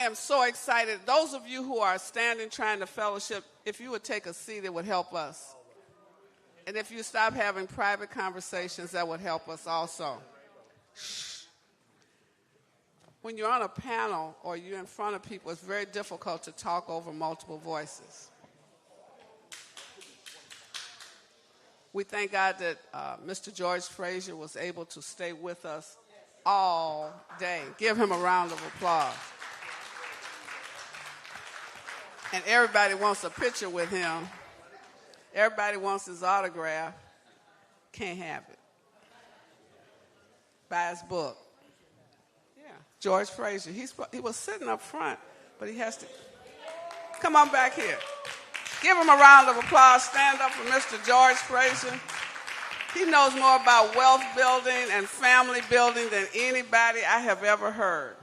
I am so excited. Those of you who are standing trying to fellowship, if you would take a seat, it would help us. And if you stop having private conversations, that would help us also. Shh. When you're on a panel or you're in front of people, it's very difficult to talk over multiple voices. We thank God that Mr. George Frasier was able to stay with us all day. Give him a round of applause. And everybody wants a picture with him. Everybody wants his autograph. Can't have it. Buy his book. Yeah, George Frasier. He was sitting up front, but he has to. Come on back here. Give him a round of applause. Stand up for Mr. George Frasier. He knows more about wealth building and family building than anybody I have ever heard.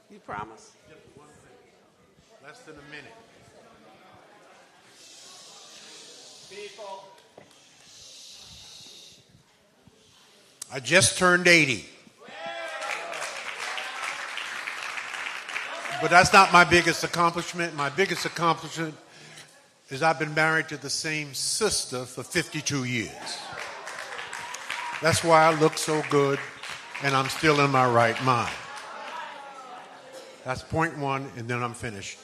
You promise? Just one thing. Less than a minute. People. I just turned 80. But that's not my biggest accomplishment. My biggest accomplishment is I've been married to the same sister for 52 years. That's why I look so good and I'm still in my right mind. That's point one, and then I'm finished.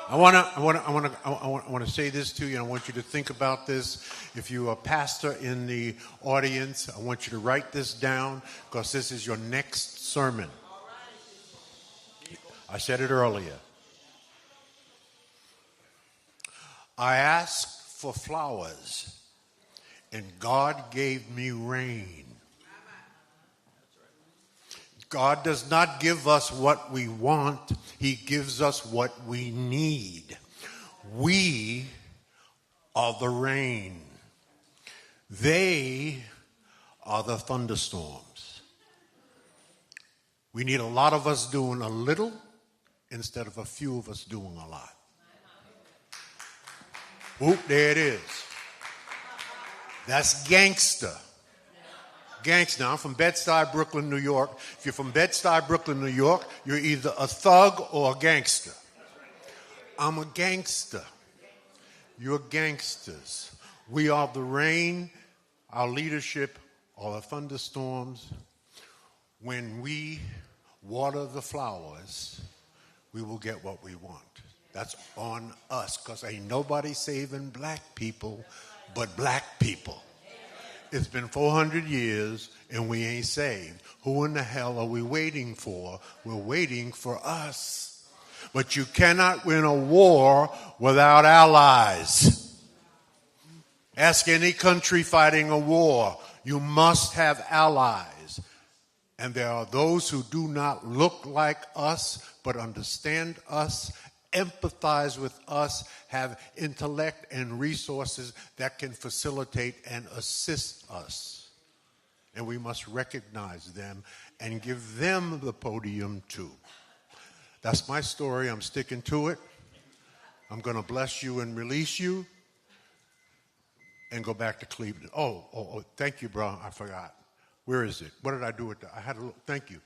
I want to say this to you, and I want you to think about this. If you're a pastor in the audience, I want you to write this down because this is your next sermon. I said it earlier. I asked for flowers, and God gave me rain. God does not give us what we want. He gives us what we need. We are the rain. They are the thunderstorms. We need a lot of us doing a little instead of a few of us doing a lot. Whoop, there it is. That's gangster. Gangster. I'm from Bed-Stuy, Brooklyn, New York. If you're from Bed-Stuy, Brooklyn, New York, you're either a thug or a gangster. I'm a gangster. You're gangsters. We are the rain. Our leadership are the thunderstorms. When we water the flowers, we will get what we want. That's on us, because ain't nobody saving black people but black people. It's been 400 years and we ain't saved. Who in the hell are we waiting for? We're waiting for us. But you cannot win a war without allies. Ask any country fighting a war. You must have allies. And there are those who do not look like us, but understand us, empathize with us, have intellect and resources that can facilitate and assist us. And we must recognize them and give them the podium too. That's my story. I'm sticking to it. I'm going to bless you and release you and go back to Cleveland. Oh, thank you, bro. I forgot. Where is it? What did I do with that? I had a look. Thank you.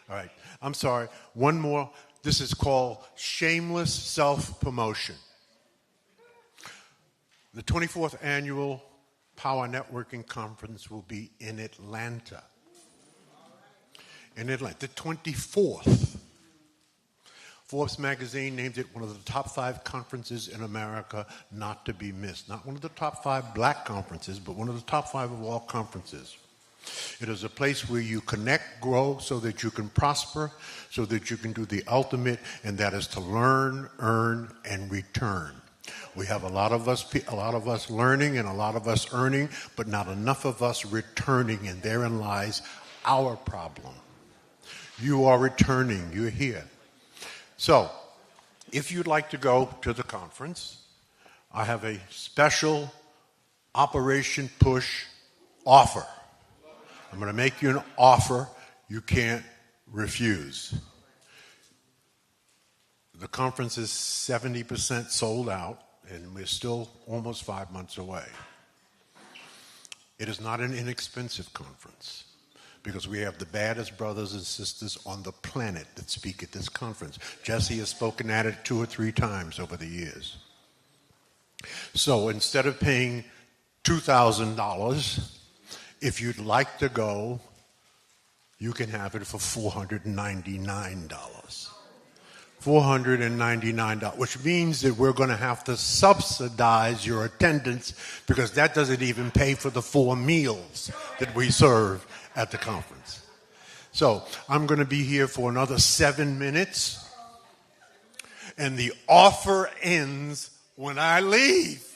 All right. I'm sorry. One more. This is called shameless self-promotion. The 24th Annual Power Networking Conference will be in Atlanta. The 24th. Forbes magazine named it one of the top 5 conferences in America not to be missed. Not one of the top 5 black conferences, but one of the top 5 of all conferences. It is a place where you connect, grow, so that you can prosper, so that you can do the ultimate, and that is to learn, earn, and return. We have a lot of us learning and a lot of us earning, but not enough of us returning, and therein lies our problem. You are returning. You're here. So, if you'd like to go to the conference, I have a special Operation Push offer. I'm going to make you an offer you can't refuse. The conference is 70% sold out, and we're still almost 5 months away. It is not an inexpensive conference, because we have the baddest brothers and sisters on the planet that speak at this conference. Jesse has spoken at it 2 or 3 times over the years. So instead of paying $2,000, if you'd like to go, you can have it for $499. $499, which means that we're going to have to subsidize your attendance because that doesn't even pay for the 4 meals that we serve at the conference. So I'm going to be here for another 7 minutes, and the offer ends when I leave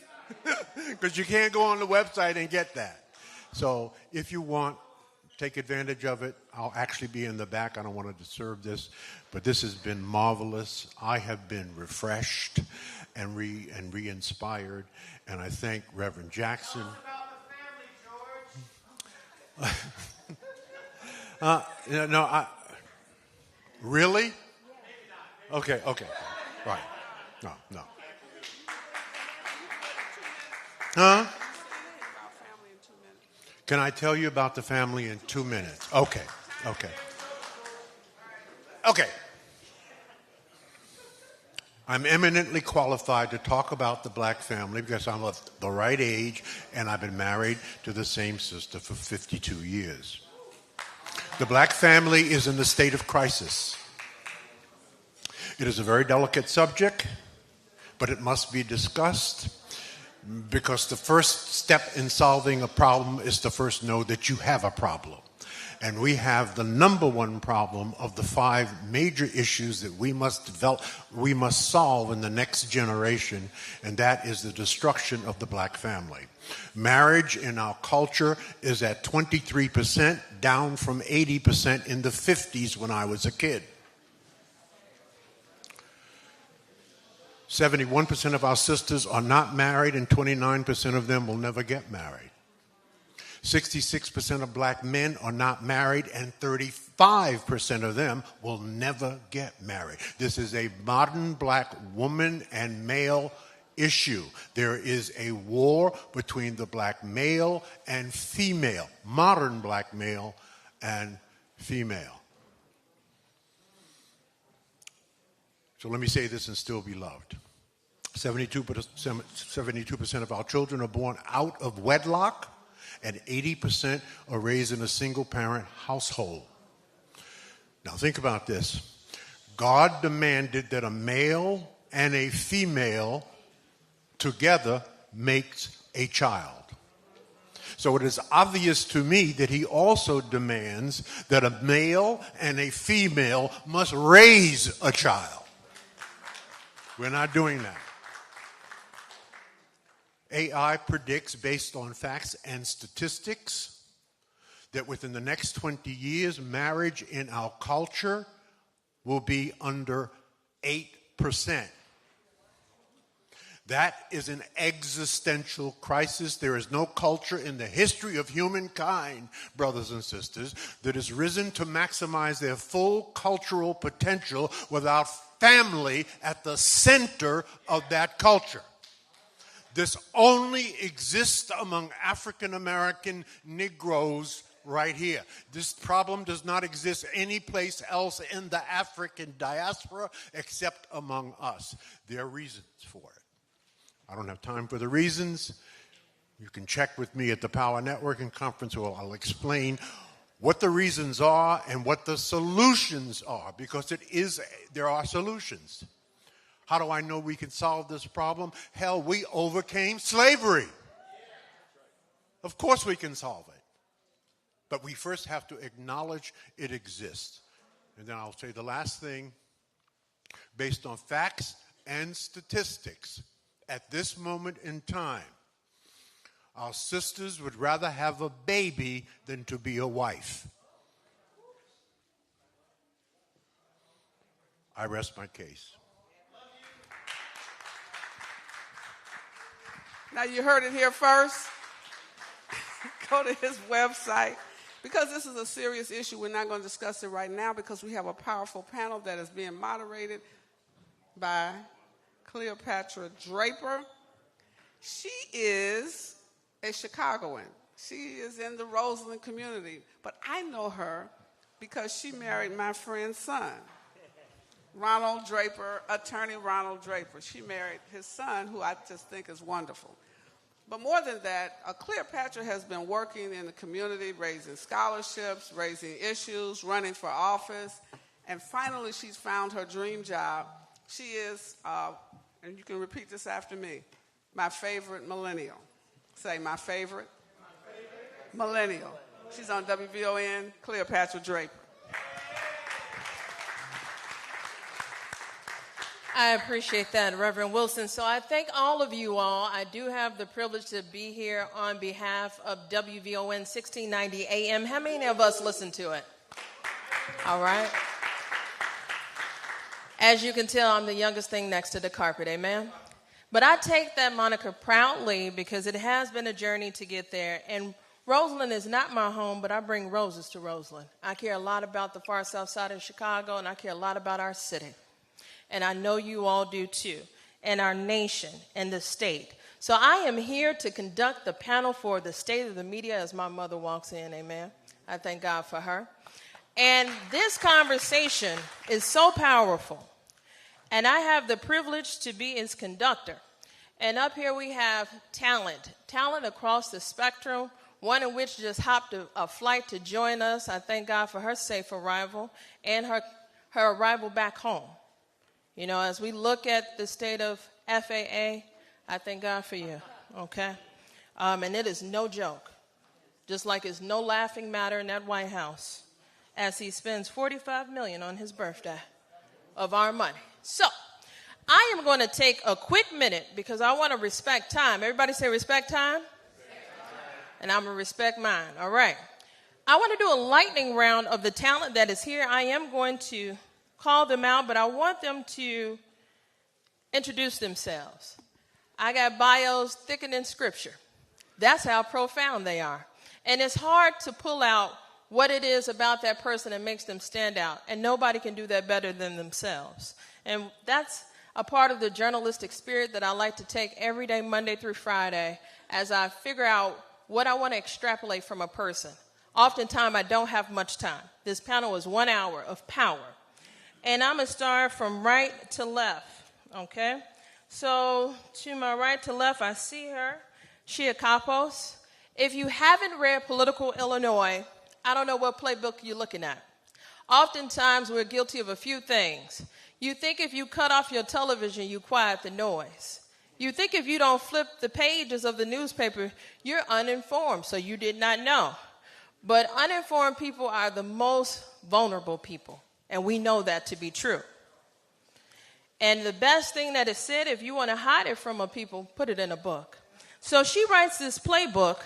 because you can't go on the website and get that. So if you want, take advantage of it. I'll actually be in the back. I don't want to disturb this, but this has been marvelous. I have been refreshed and re-inspired, and I thank Reverend Jackson. Tell us about the family, George. Really? Okay, right. No. Huh? Can I tell you about the family in 2 minutes? Okay. I'm eminently qualified to talk about the black family because I'm of the right age and I've been married to the same sister for 52 years. The black family is in a state of crisis. It is a very delicate subject, but it must be discussed. Because the first step in solving a problem is to first know that you have a problem. And we have the number one problem of the 5 major issues that we must solve in the next generation, and that is the destruction of the black family. Marriage in our culture is at 23%, down from 80% in the 50s when I was a kid. 71% of our sisters are not married, and 29% of them will never get married. 66% of black men are not married, and 35% of them will never get married. This is a modern black woman and male issue. There is a war between the black male and female, modern black male and female. So let me say this and still be loved. 72% of our children are born out of wedlock, and 80% are raised in a single-parent household. Now think about this. God demanded that a male and a female together makes a child. So it is obvious to me that he also demands that a male and a female must raise a child. We're not doing that. AI predicts, based on facts and statistics, that within the next 20 years, marriage in our culture will be under 8%. That is an existential crisis. There is no culture in the history of humankind, brothers and sisters, that has risen to maximize their full cultural potential without family at the center of that culture. This only exists among African American Negroes right here. This problem does not exist anyplace else in the African diaspora except among us. There are reasons for it. I don't have time for the reasons. You can check with me at the Power Networking Conference, where I'll explain what the reasons are and what the solutions are, because there are solutions. How do I know we can solve this problem? Hell, we overcame slavery. Of course we can solve it. But we first have to acknowledge it exists. And then I'll say the last thing, based on facts and statistics, at this moment in time, our sisters would rather have a baby than to be a wife. I rest my case. Now you heard it here first. Go to his website. Because this is a serious issue, we're not going to discuss it right now because we have a powerful panel that is being moderated by Cleopatra Draper. She is a Chicagoan. She is in the Roseland community, but I know her because she married my friend's son, Ronald Draper, attorney Ronald Draper. She married his son, who I just think is wonderful. But more than that, Cleopatra has been working in the community, raising scholarships, raising issues, running for office, and finally she's found her dream job. She is, and you can repeat this after me, my favorite millennial. Say, my favorite millennial. She's on WVON, Cleopatra Draper. I appreciate that, Reverend Wilson. So I thank all of you all. I do have the privilege to be here on behalf of WVON 1690 AM. How many of us listen to it? All right. As you can tell, I'm the youngest thing next to the carpet, amen? But I take that moniker proudly because it has been a journey to get there. And Roseland is not my home, but I bring roses to Roseland. I care a lot about the far south side of Chicago, and I care a lot about our city. And I know you all do too, and our nation and the state. So I am here to conduct the panel for the state of the media as my mother walks in, amen. I thank God for her. And this conversation is so powerful, and I have the privilege to be its conductor. And up here we have talent across the spectrum, one in which just hopped a flight to join us. I thank God for her safe arrival and her arrival back home. You know, as we look at the state of FAA, I thank God for you, okay? And it is no joke, just like it's no laughing matter in that White House as he spends $45 million on his birthday of our money. So I am going to take a quick minute because I want to respect time. Everybody say respect time? And I'm going to respect mine, all right? I want to do a lightning round of the talent that is here. I am going to call them out, but I want them to introduce themselves. I got bios thicker than scripture. That's how profound they are. And it's hard to pull out what it is about that person that makes them stand out. And nobody can do that better than themselves. And that's a part of the journalistic spirit that I like to take every day, Monday through Friday, as I figure out what I want to extrapolate from a person. Oftentimes, I don't have much time. This panel is 1 hour of power. And I'm going to start from right to left, okay? So to my right to left, I see her, Shia Kapos. If you haven't read Political Illinois, I don't know what playbook you're looking at. Oftentimes, we're guilty of a few things. You think if you cut off your television, you quiet the noise. You think if you don't flip the pages of the newspaper, you're uninformed, so you did not know. But uninformed people are the most vulnerable people. And we know that to be true. And the best thing that is said, if you want to hide it from a people, put it in a book. So she writes this playbook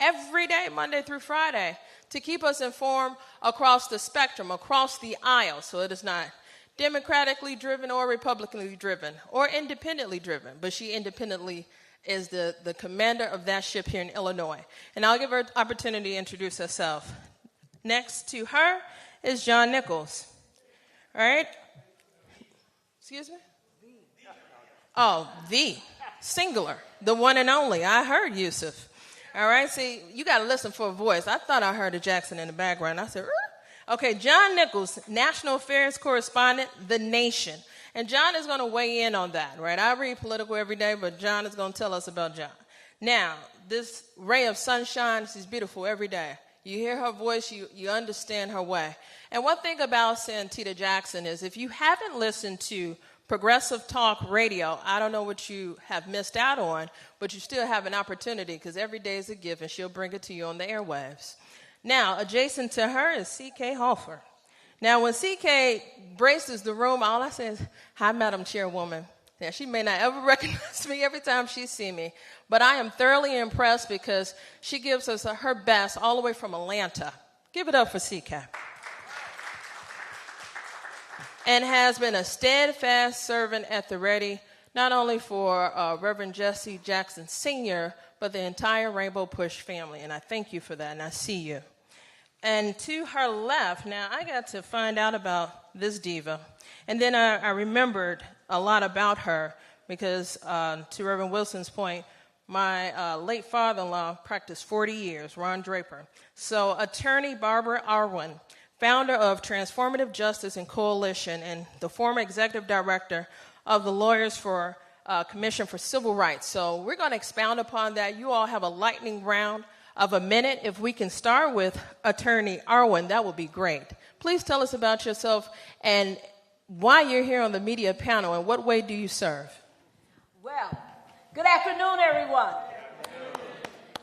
every day, Monday through Friday, to keep us informed across the spectrum, across the aisle. So it is not democratically driven or republicanly driven or independently driven, but she independently is the commander of that ship here in Illinois. And I'll give her an opportunity to introduce herself. Next to her is John Nichols. All right? Excuse me? Oh, the singular, the one and only. I heard Yusuf. All right? See, you got to listen for a voice. I thought I heard a Jackson in the background. I said, okay, John Nichols, National Affairs Correspondent, The Nation. And John is going to weigh in on that, right? I read Political every day, but John is going to tell us about John. Now, this ray of sunshine, she's beautiful every day. You hear her voice, you understand her way. And one thing about Santita Jackson is if you haven't listened to Progressive Talk Radio, I don't know what you have missed out on, but you still have an opportunity because every day is a gift and she'll bring it to you on the airwaves. Now, adjacent to her is C.K. Hofer. Now, when C.K. braces the room, all I say is, hi, Madam Chairwoman. Now, she may not ever recognize me every time she sees me, but I am thoroughly impressed because she gives us her best all the way from Atlanta. Give it up for C.K. And has been a steadfast servant at the ready, not only for Reverend Jesse Jackson Sr., but the entire Rainbow Push family. And I thank you for that, and I see you. And to her left, now I got to find out about this diva. And then I remembered a lot about her because, to Reverend Wilson's point, My late father-in-law practiced 40 years, Ron Draper. So attorney Barbara Arwen, founder of Transformative Justice and Coalition and the former executive director of the Lawyers for Commission for Civil Rights. So we're going to expound upon that. You all have a lightning round of a minute. If we can start with attorney Arwen, that would be great. Please tell us about yourself and why you're here on the media panel and what way do you serve? Well, good afternoon, everyone.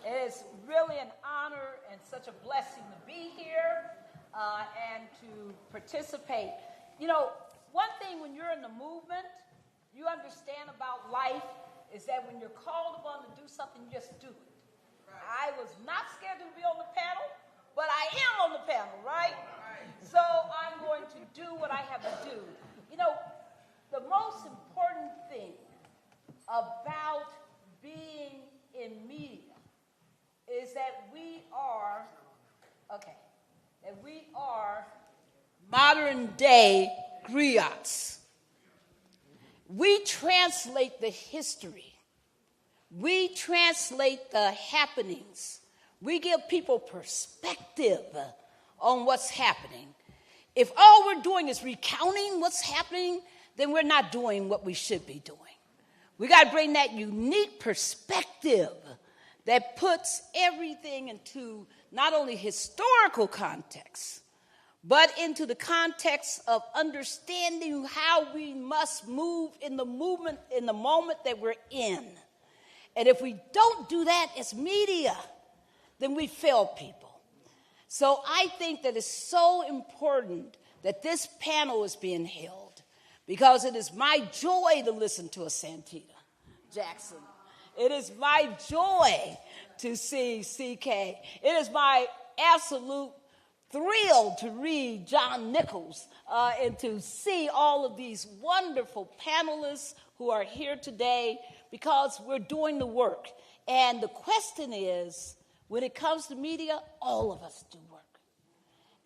It is really an honor and such a blessing to be here and to participate. You know, one thing when you're in the movement, you understand about life is that when you're called upon to do something, you just do it. I was not scheduled to be on the panel, but I am on the panel, right? So I'm going to do what I have to do. You know, the most important thing about being in media is that we are modern day griots. We translate the history. We translate the happenings. We give people perspective on what's happening. If all we're doing is recounting what's happening, then we're not doing what we should be doing. We got to bring that unique perspective that puts everything into not only historical context, but into the context of understanding how we must move in the movement, in the moment that we're in. And if we don't do that as media, then we fail people. So I think that it's so important that this panel is being held because it is my joy to listen to a Santita Jackson. It is my joy to see CK. It is my absolute thrill to read John Nichols and to see all of these wonderful panelists who are here today because we're doing the work. And the question is, when it comes to media, all of us do work.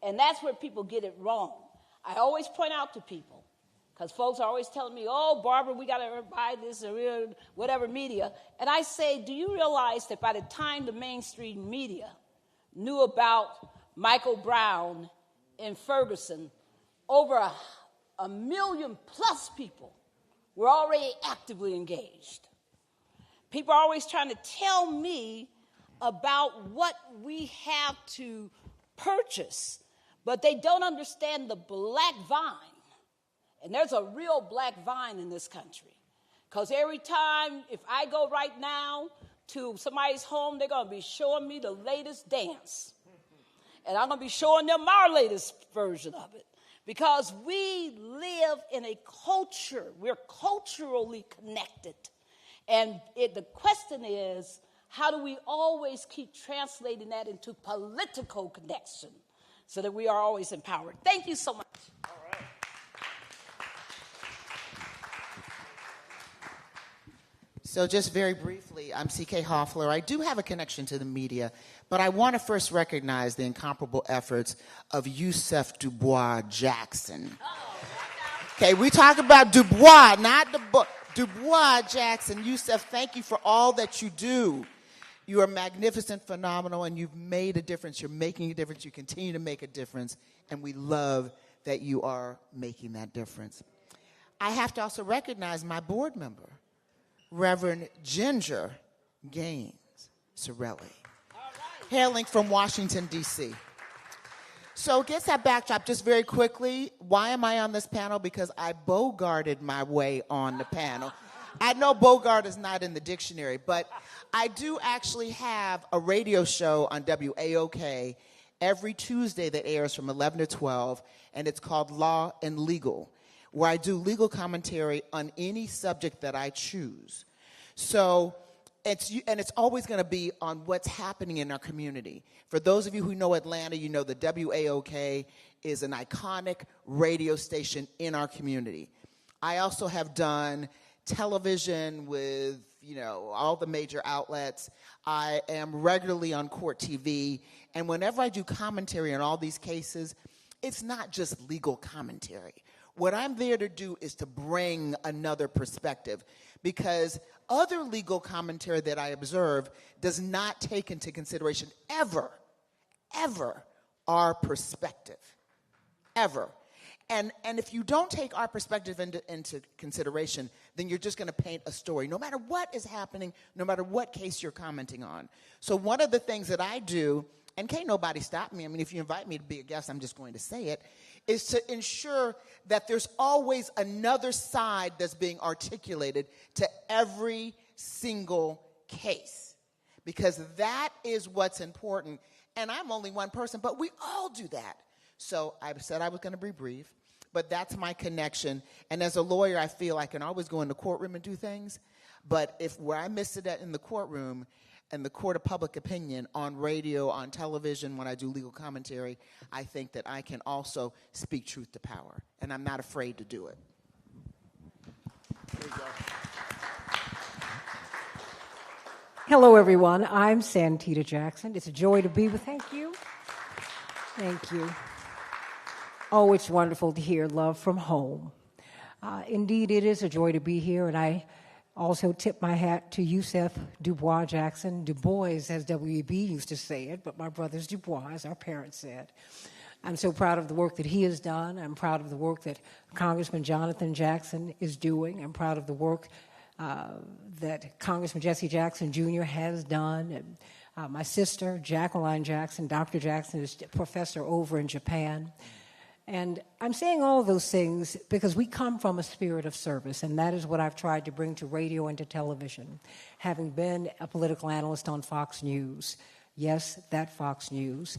And that's where people get it wrong. I always point out to people, because folks are always telling me, oh, Barbara, we got to buy this or whatever media. And I say, do you realize that by the time the mainstream media knew about Michael Brown in Ferguson, over a million plus people were already actively engaged? People are always trying to tell me about what we have to purchase, but they don't understand the black vine. And there's a real black vine in this country. Because every time, if I go right now to somebody's home, they're going to be showing me the latest dance. And I'm going to be showing them our latest version of it. Because we live in a culture. We're culturally connected. And the question is, how do we always keep translating that into political connection so that we are always empowered? Thank you so much. All right. So just very briefly, I'm C.K. Hoffler. I do have a connection to the media, but I want to first recognize the incomparable efforts of Yusef Dubois Jackson. Okay, we talk about Dubois, not Dubois Jackson. Yusef, thank you for all that you do. You are magnificent, phenomenal, and you've made a difference. You're making a difference. You continue to make a difference, and we love that you are making that difference. I have to also recognize my board member, Reverend Ginger Gaines Sorelli, hailing from Washington, D.C. So against that backdrop, just very quickly, why am I on this panel? Because I bogarted my way on the panel. I know bogart is not in the dictionary, but I do actually have a radio show on WAOK every Tuesday that airs from 11 to 12, and it's called Law and Legal, where I do legal commentary on any subject that I choose. So it's always going to be on what's happening in our community. For those of you who know Atlanta, you know the WAOK is an iconic radio station in our community. I also have done television with, all the major outlets. I am regularly on Court TV, and whenever I do commentary on all these cases, it's not just legal commentary. What I'm there to do is to bring another perspective, because other legal commentary that I observe does not take into consideration ever our perspective, ever. And if you don't take our perspective into consideration, then you're just going to paint a story, no matter what is happening, no matter what case you're commenting on. So one of the things that I do, and can't nobody stop me, I mean, if you invite me to be a guest, I'm just going to say it, is to ensure that there's always another side that's being articulated to every single case, because that is what's important. And I'm only one person, but we all do that. So I said I was going to be brief, but that's my connection. And as a lawyer, I feel I can always go in the courtroom and do things, but if where I miss it at in the courtroom and the court of public opinion, on radio, on television, when I do legal commentary, I think that I can also speak truth to power, and I'm not afraid to do it. There you go. Hello, everyone. I'm Santita Jackson. It's a joy to be with. Thank you. Thank you. Oh, it's wonderful to hear love from home. Indeed, it is a joy to be here, and I also tip my hat to Yusef Dubois Jackson. Du Bois, as W.E.B. used to say it, but my brother's Dubois, as our parents said. I'm so proud of the work that he has done. I'm proud of the work that Congressman Jonathan Jackson is doing. I'm proud of the work that Congressman Jesse Jackson Jr. has done. And, my sister, Jacqueline Jackson, Dr. Jackson, is a professor over in Japan. And I'm saying all of those things because we come from a spirit of service, and that is what I've tried to bring to radio and to television, having been a political analyst on Fox News. Yes, that Fox News.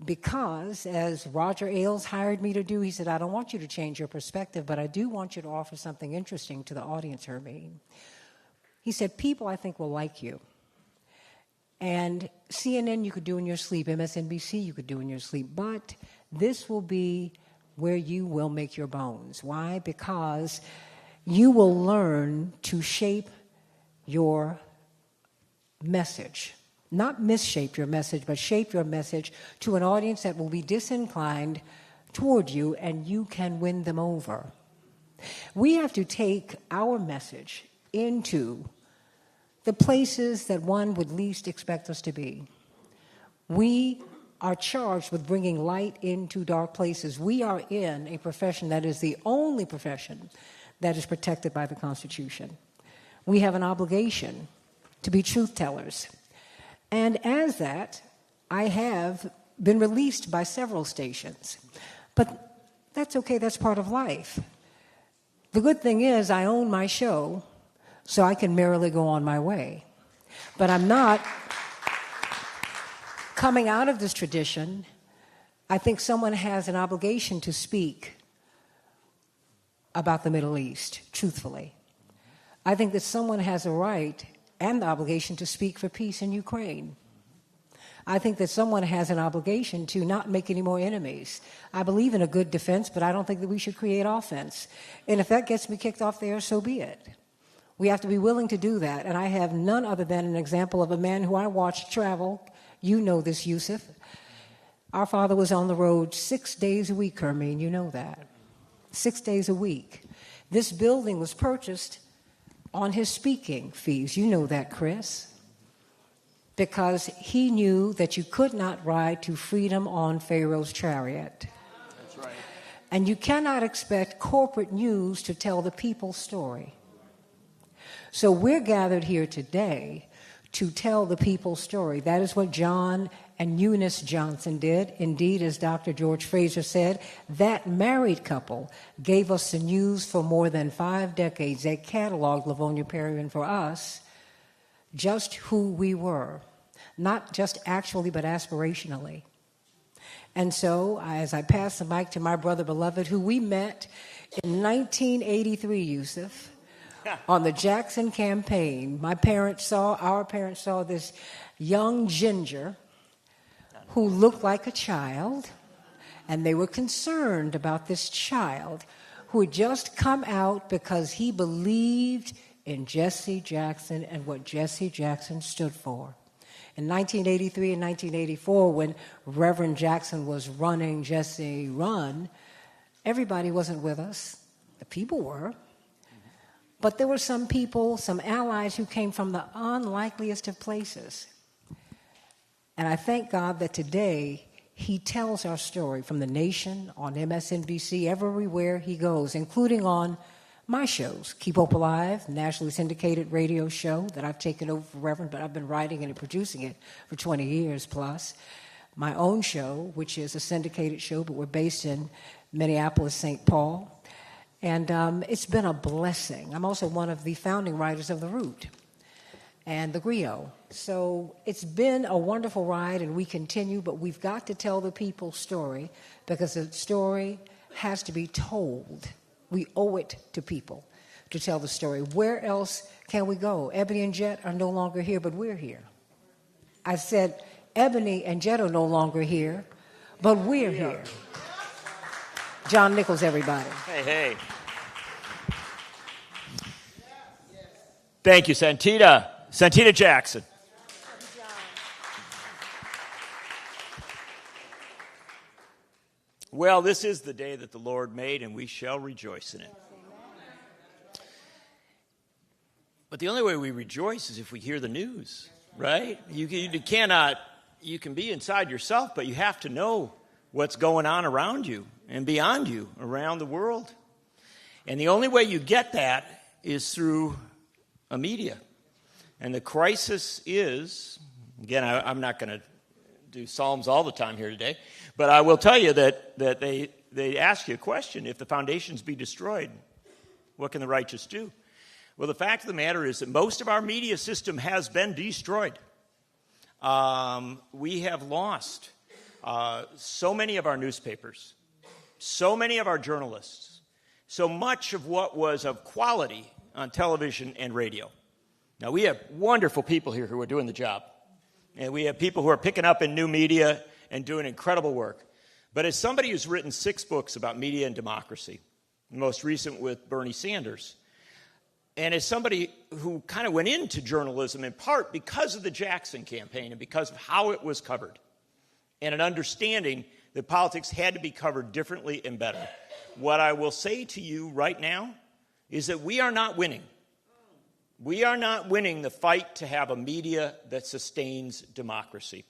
Because, as Roger Ailes hired me to do, he said, I don't want you to change your perspective, but I do want you to offer something interesting to the audience, Hermine. He said, people, I think, will like you. And CNN you could do in your sleep, MSNBC you could do in your sleep, but this will be where you will make your bones. Why? Because you will learn to shape your message. Not misshape your message, but shape your message to an audience that will be disinclined toward you, and you can win them over. We have to take our message into the places that one would least expect us to be. We are charged with bringing light into dark places. We are in a profession that is the only profession that is protected by the Constitution. We have an obligation to be truth tellers. And as that, I have been released by several stations. But that's okay, that's part of life. The good thing is I own my show, so I can merrily go on my way. But I'm not coming out of this tradition. I think someone has an obligation to speak about the Middle East, truthfully. I think that someone has a right and the obligation to speak for peace in Ukraine. I think that someone has an obligation to not make any more enemies. I believe in a good defense, but I don't think that we should create offense. And if that gets me kicked off there, so be it. We have to be willing to do that. And I have none other than an example of a man who I watched travel. You know this, Yusuf. Our father was on the road 6 days a week, Hermine. You know that. 6 days a week. This building was purchased on his speaking fees. You know that, Chris. Because he knew that you could not ride to freedom on Pharaoh's chariot. That's right. And you cannot expect corporate news to tell the people's story. So we're gathered here today to tell the people's story. That is what John and Eunice Johnson did. Indeed, as Dr. George Frasier said, that married couple gave us the news for more than 5 decades. They cataloged Livonia Perry for us just who we were, not just actually, but aspirationally. And so, as I pass the mic to my brother beloved, who we met in 1983, Yusuf, on the Jackson campaign, our parents saw this young ginger who looked like a child, and they were concerned about this child who had just come out because he believed in Jesse Jackson and what Jesse Jackson stood for. In 1983 and 1984, when Reverend Jackson was running Jesse Run, Everybody wasn't with us. The people were. But there were some people, some allies who came from the unlikeliest of places. And I thank God that today he tells our story from The Nation, on MSNBC, everywhere he goes, including on my shows, Keep Hope Alive, nationally syndicated radio show that I've taken over for Reverend, but I've been writing and producing it for 20 years plus. My own show, which is a syndicated show, but we're based in Minneapolis, St. Paul. And it's been a blessing. I'm also one of the founding writers of The Root and The Griot. So it's been a wonderful ride, and we continue, but we've got to tell the people's story because the story has to be told. We owe it to people to tell the story. Where else can we go? Ebony and Jet are no longer here, but we're here. I said Ebony and Jet are no longer here, but we're here. John Nichols, everybody. Hey. Thank you, Santita. Santita Jackson. Well, this is the day that the Lord made, and we shall rejoice in it. But the only way we rejoice is if we hear the news, right? You can be inside yourself, but you have to know what's going on around you and beyond you, around the world. And the only way you get that is through a media. And the crisis is, again, I'm not going to do Psalms all the time here today, but I will tell you that they ask you a question: if the foundations be destroyed, what can the righteous do? Well, the fact of the matter is that most of our media system has been destroyed. We have lost so many of our newspapers, so many of our journalists, so much of what was of quality on television and radio. Now, we have wonderful people here who are doing the job. And we have people who are picking up in new media and doing incredible work. But as somebody who's written 6 books about media and democracy, the most recent with Bernie Sanders, and as somebody who kind of went into journalism in part because of the Jackson campaign and because of how it was covered, and an understanding that politics had to be covered differently and better, what I will say to you right now is that we are not winning. We are not winning the fight to have a media that sustains democracy.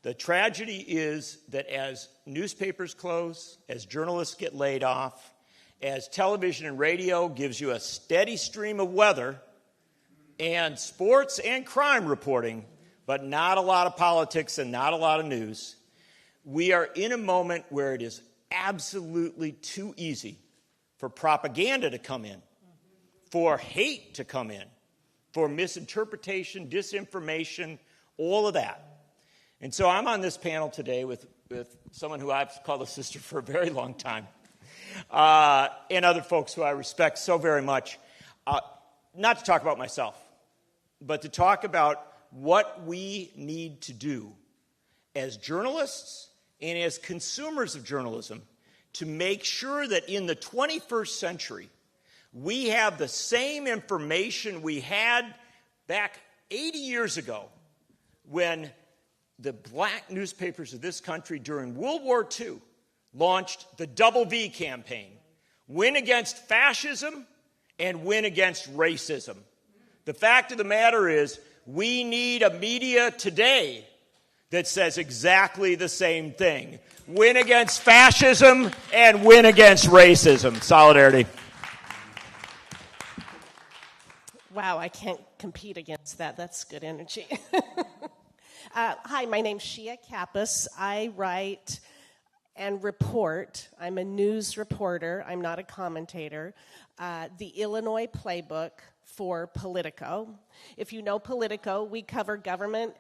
The tragedy is that as newspapers close, as journalists get laid off, as television and radio gives you a steady stream of weather and sports and crime reporting, but not a lot of politics and not a lot of news, we are in a moment where it is absolutely too easy for propaganda to come in, for hate to come in, for misinterpretation, disinformation, all of that. And so I'm on this panel today with someone who I've called a sister for a very long time, and other folks who I respect so very much, not to talk about myself, but to talk about what we need to do as journalists and as consumers of journalism to make sure that in the 21st century, we have the same information we had back 80 years ago when the black newspapers of this country during World War II launched the Double V campaign: win against fascism and win against racism. The fact of the matter is, we need a media today that says exactly the same thing: win against fascism and win against racism. Solidarity. Wow, I can't compete against that. That's good energy. Hi, my name's Shia Kappas. I write and report. I'm a news reporter. I'm not a commentator. The Illinois Playbook for Politico. If you know Politico, we cover government.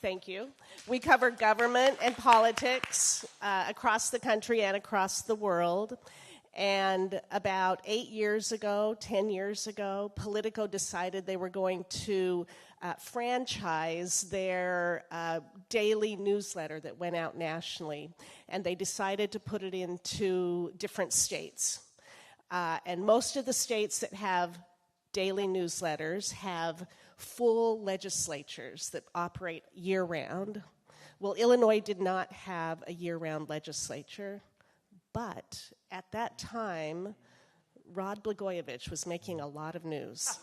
Thank you. We cover government and politics across the country and across the world. And about 8 years ago, 10 years ago, Politico decided they were going to franchise their daily newsletter that went out nationally. And they decided to put it into different states. And most of the states that have daily newsletters have full legislatures that operate year-round. Well, Illinois did not have a year-round legislature, But at that time, Rod Blagojevich was making a lot of news.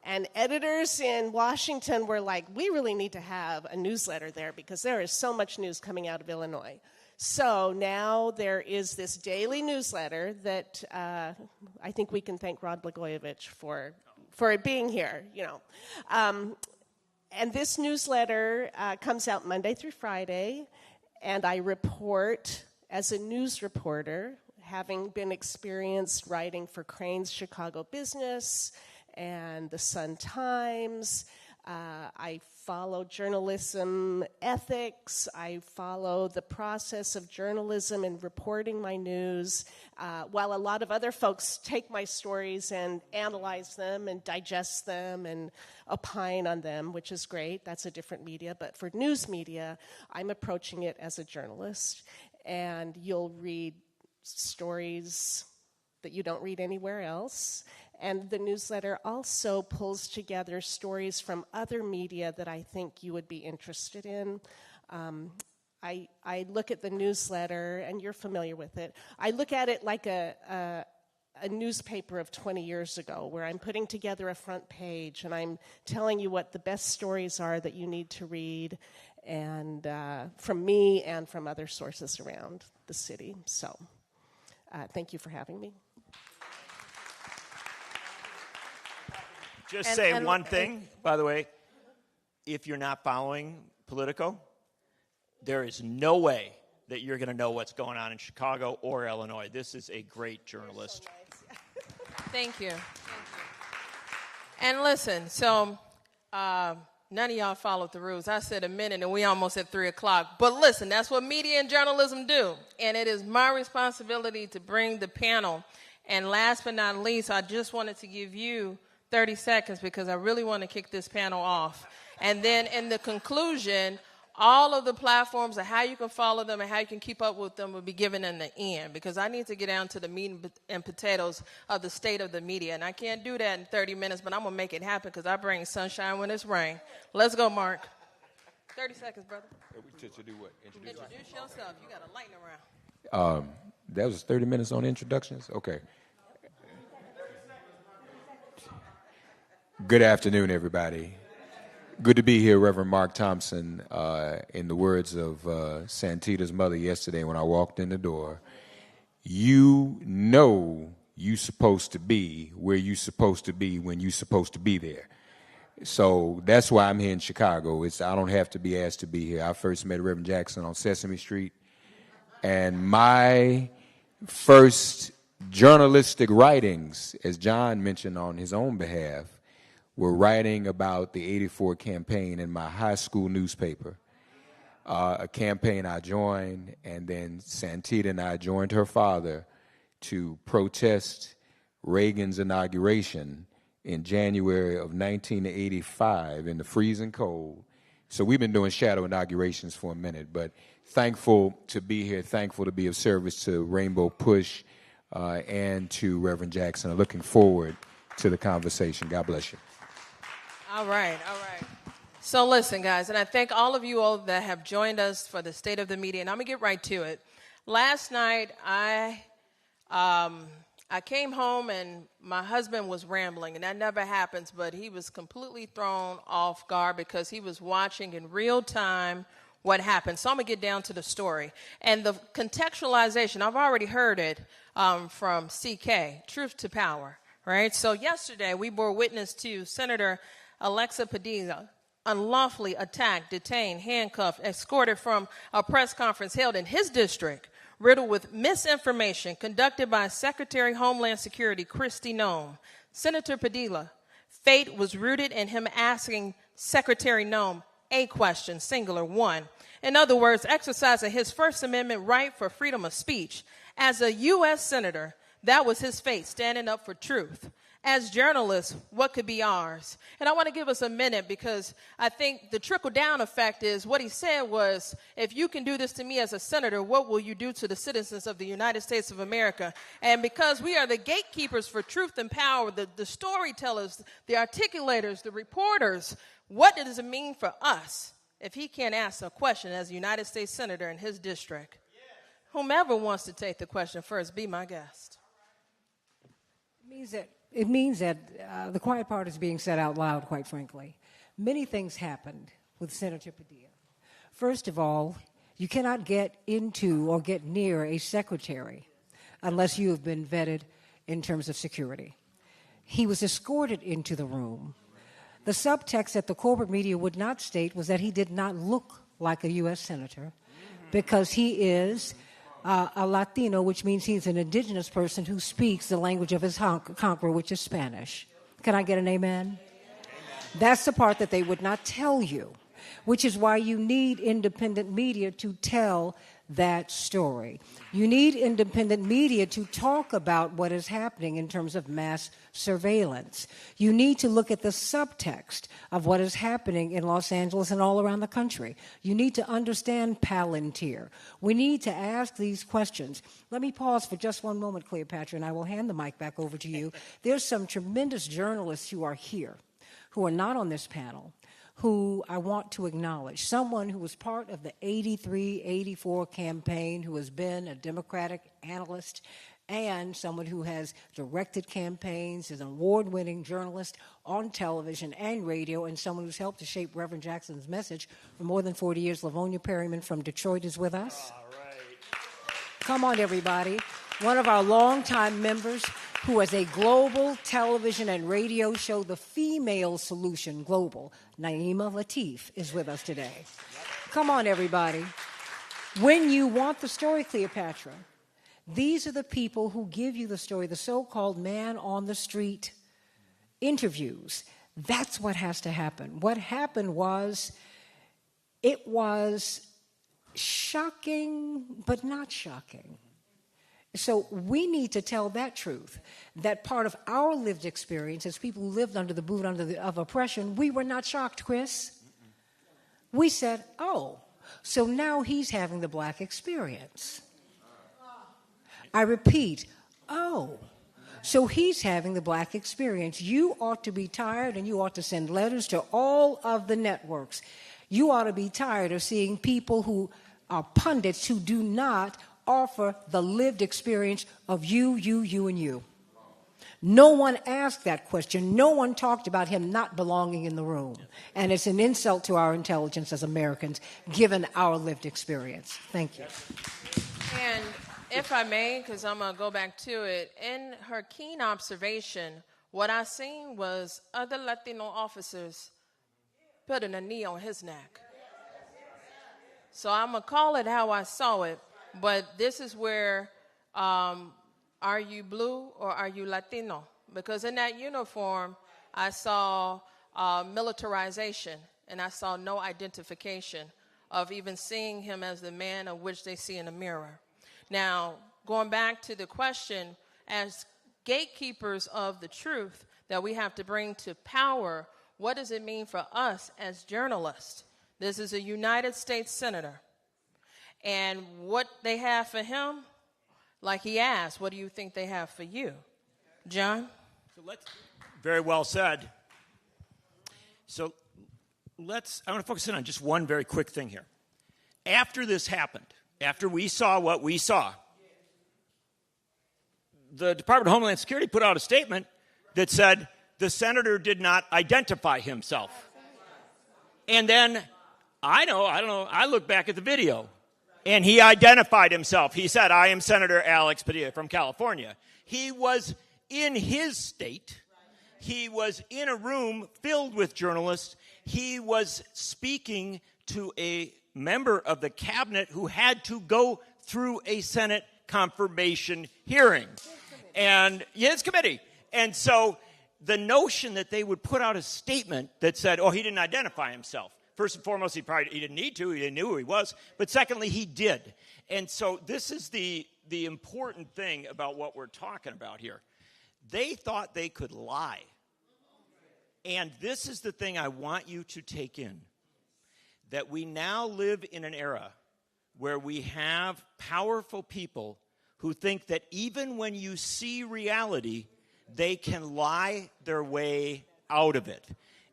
And editors in Washington were like, we really need to have a newsletter there because there is so much news coming out of Illinois. So now there is this daily newsletter that I think we can thank Rod Blagojevich for it being here, And this newsletter comes out Monday through Friday, and I report as a news reporter, having been experienced writing for Crane's Chicago Business and the Sun-Times. I follow journalism ethics. I follow the process of journalism and reporting my news, while a lot of other folks take my stories and analyze them and digest them and opine on them, which is great. That's a different media. But for news media, I'm approaching it as a journalist. And you'll read stories that you don't read anywhere else. And the newsletter also pulls together stories from other media that I think you would be interested in. I look at the newsletter, and you're familiar with it. I look at it like a newspaper of 20 years ago, where I'm putting together a front page, and I'm telling you what the best stories are that you need to read, and from me and from other sources around the city. So thank you for having me. Just say one thing, by the way. If you're not following Politico, there is no way that you're going to know what's going on in Chicago or Illinois. This is a great journalist. Thank you. And listen, so none of y'all followed the rules. I said a minute, and we almost at 3 o'clock. But listen, that's what media and journalism do. And it is my responsibility to bring the panel. And last but not least, I just wanted to give you 30 seconds because I really want to kick this panel off. And then in the conclusion, all of the platforms and how you can follow them and how you can keep up with them will be given in the end, because I need to get down to the meat and potatoes of the state of the media. And I can't do that in 30 minutes, but I'm going to make it happen because I bring sunshine when it's rain. Let's go, Mark. 30 seconds, brother. To do what? Introduce yourself. You got a lightning round. That was 30 minutes on introductions? Okay. Good afternoon, everybody. Good to be here, Reverend Mark Thompson. In the words of Santita's mother yesterday when I walked in the door, you know you're supposed to be where you're supposed to be when you're supposed to be there. So that's why I'm here in Chicago. I don't have to be asked to be here. I first met Reverend Jackson on Sesame Street, and my first journalistic writings, as John mentioned on his own behalf, were writing about the '84 campaign in my high school newspaper, a campaign I joined, and then Santita and I joined her father to protest Reagan's inauguration in January of 1985 in the freezing cold. So we've been doing shadow inaugurations for a minute, but thankful to be here, thankful to be of service to Rainbow Push and to Reverend Jackson. I'm looking forward to the conversation. God bless you. All right. So listen, guys, and I thank all of you all that have joined us for the State of the Media, and I'm going to get right to it. Last night, I came home, and my husband was rambling, and that never happens, but he was completely thrown off guard because he was watching in real time what happened. So I'm going to get down to the story. And the contextualization, I've already heard it from CK, Truth to Power, right? So yesterday, we bore witness to Senator Alexa Padilla, unlawfully attacked, detained, handcuffed, escorted from a press conference held in his district, riddled with misinformation conducted by Secretary of Homeland Security Kristi Noem. Senator Padilla, fate was rooted in him asking Secretary Noem a question, singular, one. In other words, exercising his First Amendment right for freedom of speech. As a U.S. Senator, that was his fate, standing up for truth. As journalists, what could be ours? And I want to give us a minute because I think the trickle-down effect is what he said was, if you can do this to me as a senator, what will you do to the citizens of the United States of America? And because we are the gatekeepers for truth and power, the storytellers, the articulators, the reporters, what does it mean for us if he can't ask a question as a United States senator in his district? Whomever wants to take the question first, be my guest. It means that the quiet part is being said out loud, quite frankly. Many things happened with Senator Padilla. First of all, you cannot get into or get near a secretary unless you have been vetted in terms of security. He was escorted into the room. The subtext that the corporate media would not state was that he did not look like a U.S. senator because he is a Latino, which means he's an indigenous person who speaks the language of his conqueror, which is Spanish. Can I get an amen? That's the part that they would not tell you, which is why you need independent media to tell that story. You need independent media to talk about what is happening in terms of mass surveillance. You need to look at the subtext of what is happening in Los Angeles and all around the country. You need to understand Palantir. We need to ask these questions. Let me pause for just one moment, Cleopatra, and I will hand the mic back over to you. There's some tremendous journalists who are here, who are not on this panel, who I want to acknowledge. Someone who was part of the 83-84 campaign, who has been a Democratic analyst, and someone who has directed campaigns, is an award-winning journalist on television and radio, and someone who's helped to shape Reverend Jackson's message for more than 40 years. Lavonia Perryman from Detroit is with us. All right. Come on, everybody. One of our longtime members who has a global television and radio show, The Female Solution Global, Naima Latif, is with us today. Come on, everybody. When you want the story, Cleopatra, these are the people who give you the story, the so-called man on the street interviews. That's what has to happen. What happened was, it was shocking, but not shocking. So we need to tell that truth, that part of our lived experience as people who lived under the boot of oppression, we were not shocked, Chris. We said, oh, so now he's having the black experience. I repeat, oh, so he's having the black experience. You ought to be tired, and you ought to send letters to all of the networks. You ought to be tired of seeing people who are pundits who do not offer the lived experience of you, and you. No one asked that question. No one talked about him not belonging in the room. And it's an insult to our intelligence as Americans, given our lived experience. Thank you. And if I may, because I'm going to go back to it, in her keen observation, what I seen was other Latino officers putting a knee on his neck. So I'm going to call it how I saw it. But this is where, are you blue or are you Latino? Because in that uniform, I saw militarization, and I saw no identification of even seeing him as the man of which they see in a mirror. Now, going back to the question, as gatekeepers of the truth that we have to bring to power, what does it mean for us as journalists? This is a United States senator. And what they have for him, like he asked, what do you think they have for you? John? Very well said. So I want to focus in on just one very quick thing here. After this happened, after we saw what we saw, the Department of Homeland Security put out a statement that said the senator did not identify himself. And then, I look back at the video. And he identified himself. He said, I am Senator Alex Padilla from California. He was in his state. He was in a room filled with journalists. He was speaking to a member of the cabinet who had to go through a Senate confirmation hearing. His committee. And so the notion that they would put out a statement that said, oh, he didn't identify himself. First and foremost, he didn't need to. He didn't know who he was. But secondly, he did. And so this is the important thing about what we're talking about here. They thought they could lie. And this is the thing I want you to take in, that we now live in an era where we have powerful people who think that even when you see reality, they can lie their way out of it.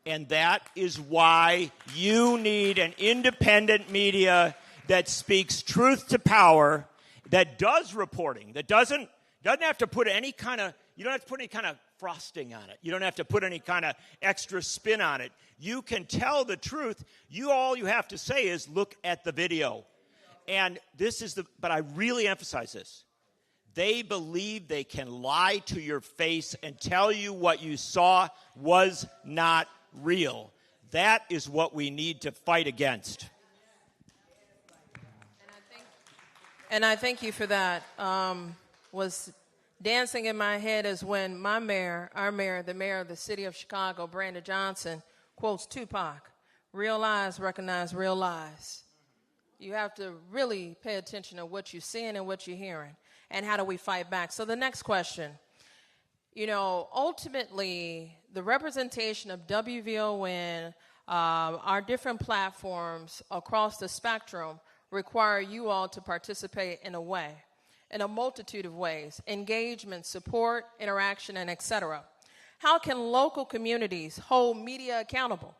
And that is why you need an independent media that speaks truth to power, that does reporting, that doesn't have to put any kind of, you don't have to put any kind of frosting on it. You don't have to put any kind of extra spin on it. You can tell the truth. All you have to say is look at the video. And but I really emphasize this. They believe they can lie to your face and tell you what you saw was not real. That is what we need to fight against. And I thank you for that. Was dancing in my head is when our mayor, the mayor of the city of Chicago, Brandon Johnson, quotes Tupac, "Real lies recognize real lies." You have to really pay attention to what you're seeing and what you're hearing. And how do we fight back? So the next question, ultimately, the representation of WVON, our different platforms across the spectrum require you all to participate in a multitude of ways: engagement, support, interaction, and etc. How can local communities hold media accountable?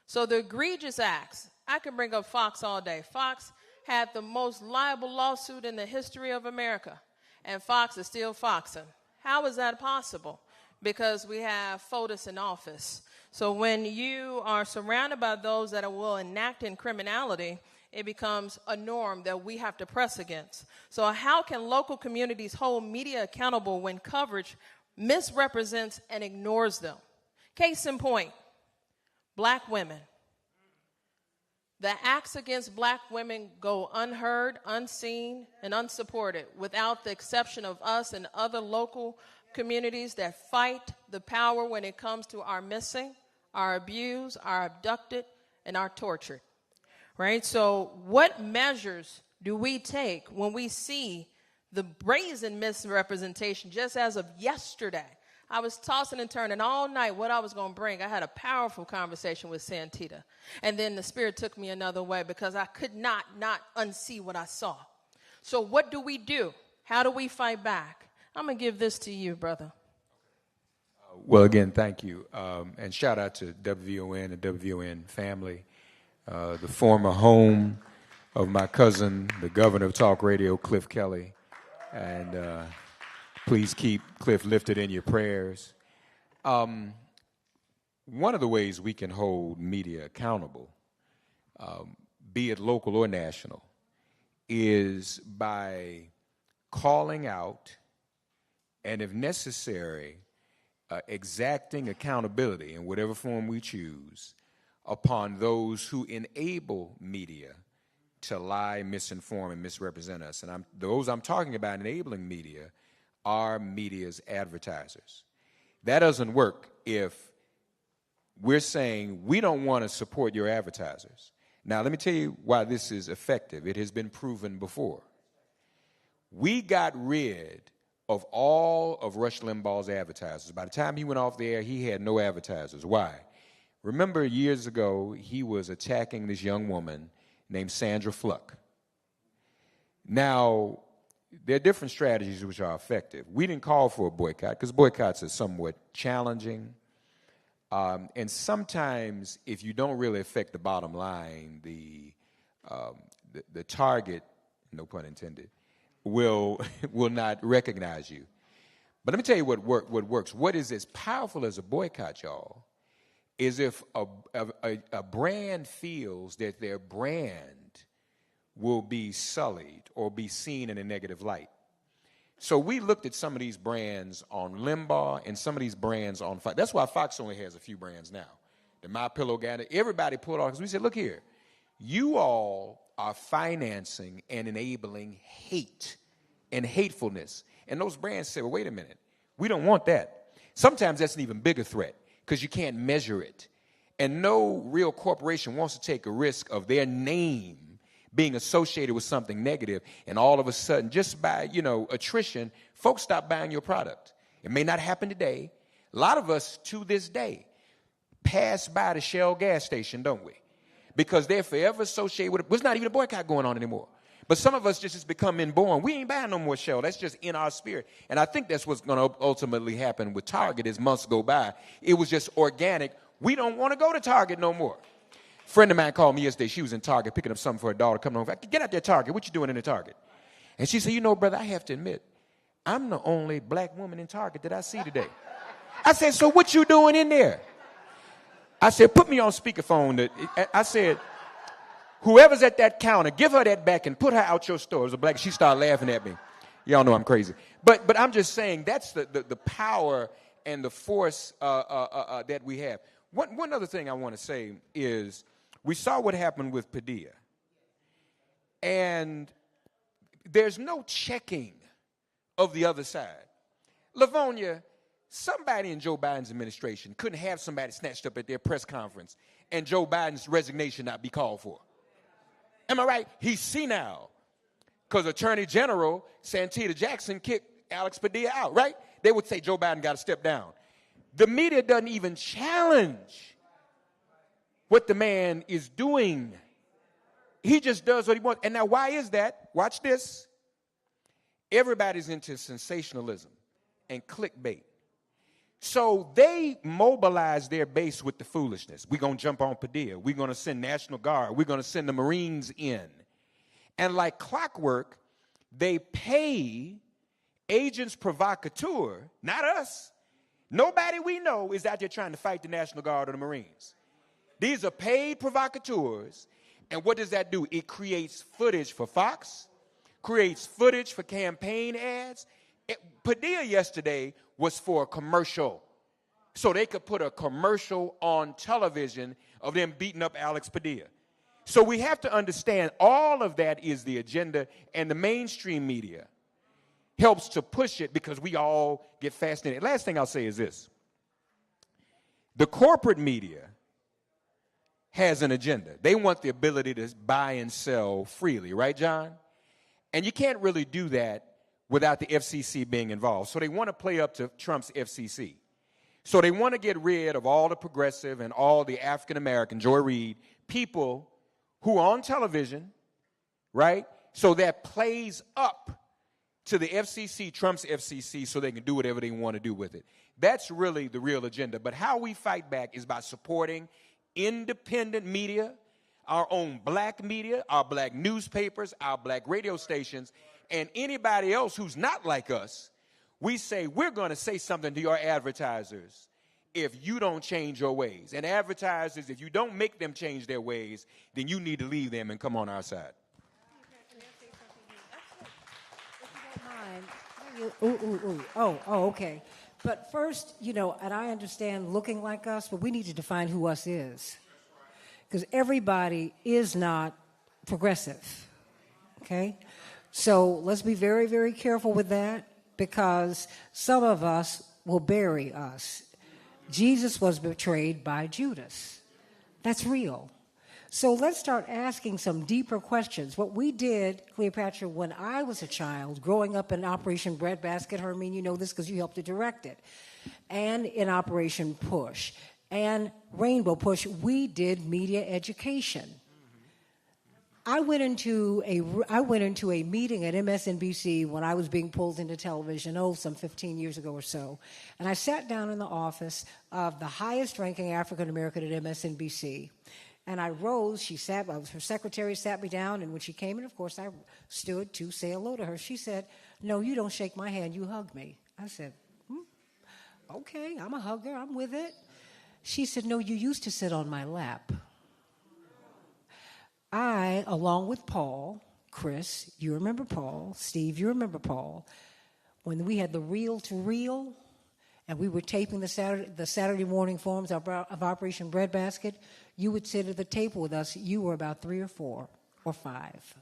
So the egregious acts, I can bring up Fox all day. Fox had the most liable lawsuit in the history of America, and Fox is still foxing. How is that possible? Because we have FOTUS in office. So when you are surrounded by those that will enact in criminality, it becomes a norm that we have to press against. So how can local communities hold media accountable when coverage misrepresents and ignores them? Case in point, black women. The acts against black women go unheard, unseen, and unsupported, without the exception of us and other local communities that fight the power when it comes to our missing, our abused, our abducted, and our tortured. Right? So what measures do we take when we see the brazen misrepresentation? Just as of yesterday, I was tossing and turning all night what I was going to bring. I had a powerful conversation with Santita. And then the Spirit took me another way because I could not unsee what I saw. So what do we do? How do we fight back? I'm going to give this to you, brother. Well, again, thank you. And shout out to WVON and WVON family. The former home of my cousin, the governor of talk radio, Cliff Kelly. And please keep Cliff lifted in your prayers. One of the ways we can hold media accountable, be it local or national, is by calling out and, if necessary, exacting accountability in whatever form we choose upon those who enable media to lie, misinform, and misrepresent us. And those I'm talking about enabling media are media's advertisers. That doesn't work if we're saying we don't want to support your advertisers. Now, let me tell you why this is effective. It has been proven before. We got rid of all of Rush Limbaugh's advertisers. By the time he went off the air, he had no advertisers. Why? Remember years ago, he was attacking this young woman named Sandra Fluck. Now, there are different strategies which are effective. We didn't call for a boycott because boycotts are somewhat challenging. And sometimes, if you don't really affect the bottom line, the target, no pun intended, will not recognize you. But let me tell you what works. What is as powerful as a boycott, y'all, is if a brand feels that their brand will be sullied or be seen in a negative light. So we looked at some of these brands on Limbaugh and some of these brands on Fox. That's why Fox only has a few brands now. The MyPillow guy, everybody pulled off because we said, look here, you all are financing and enabling hate and hatefulness. And those brands said, well, wait a minute, we don't want that. Sometimes that's an even bigger threat because you can't measure it. And no real corporation wants to take a risk of their name being associated with something negative, and all of a sudden, just by, attrition, folks stop buying your product. It may not happen today. A lot of us, to this day, pass by the Shell gas station, don't we? Because they're forever associated with it. There's not even a boycott going on anymore. But some of us just become inborn. We ain't buying no more Shell. That's just in our spirit. And I think that's what's going to ultimately happen with Target as months go by. It was just organic. We don't want to go to Target no more. A friend of mine called me yesterday. She was in Target picking up something for her daughter coming home. Get out there, Target. What you doing in the Target? And she said, you know, brother, I have to admit, I'm the only black woman in Target that I see today. I said, so what you doing in there? I said, put me on speakerphone. I said, whoever's at that counter, give her that back and put her out your store. It was a black. She started laughing at me. Y'all know I'm crazy. But I'm just saying that's the power and the force that we have. One other thing I want to say is we saw what happened with Padilla. And there's no checking of the other side. Livonia, somebody in Joe Biden's administration couldn't have somebody snatched up at their press conference and Joe Biden's resignation not be called for. Am I right? He's senile because Attorney General Santita Jackson kicked Alex Padilla out, right? They would say Joe Biden got to step down. The media doesn't even challenge what the man is doing. He just does what he wants. And now why is that? Watch this. Everybody's into sensationalism and clickbait. So they mobilize their base with the foolishness. We're going to jump on Padilla. We're going to send National Guard. We're going to send the Marines in. And like clockwork, they pay agents provocateur, not us. Nobody we know is out there trying to fight the National Guard or the Marines. These are paid provocateurs. And what does that do? It creates footage for Fox, creates footage for campaign ads. Padilla yesterday was for a commercial. So they could put a commercial on television of them beating up Alex Padilla. So we have to understand all of that is the agenda, and the mainstream media helps to push it because we all get fascinated. Last thing I'll say is this. The corporate media has an agenda. They want the ability to buy and sell freely, right, John? And you can't really do that without the FCC being involved. So they want to play up to Trump's FCC. So they want to get rid of all the progressive and all the African-American, Joy Reid, people who are on television, right? So that plays up to the FCC, Trump's FCC, so they can do whatever they want to do with it. That's really the real agenda. But how we fight back is by supporting independent media, our own black media, our black newspapers, our black radio stations, and anybody else who's not like us. We say, we're going to say something to your advertisers if you don't change your ways. And advertisers, if you don't make them change their ways, then you need to leave them and come on our side. Okay. But first, and I understand looking like us, but we need to define who us is. Because everybody is not progressive, okay? So let's be very, very careful with that, because some of us will bury us. Jesus was betrayed by Judas. That's real. So let's start asking some deeper questions. What we did, Cleopatra, when I was a child, growing up in Operation Breadbasket, Hermine, you know this because you helped to direct it, and in Operation Push, and Rainbow Push, we did media education. I went into a meeting at MSNBC when I was being pulled into television, some 15 years ago or so, and I sat down in the office of the highest-ranking African-American at MSNBC. And I rose, her secretary sat me down, and when she came in, of course, I stood to say hello to her. She said, "No, you don't shake my hand, you hug me." I said, okay, I'm a hugger, I'm with it. She said, "No, you used to sit on my lap." I, along with Paul, Chris, you remember Paul, Steve, you remember Paul, when we had the reel-to-reel, and we were taping the Saturday morning forums of Operation Breadbasket, you would sit at the table with us. You were about 3 or 4 or 5.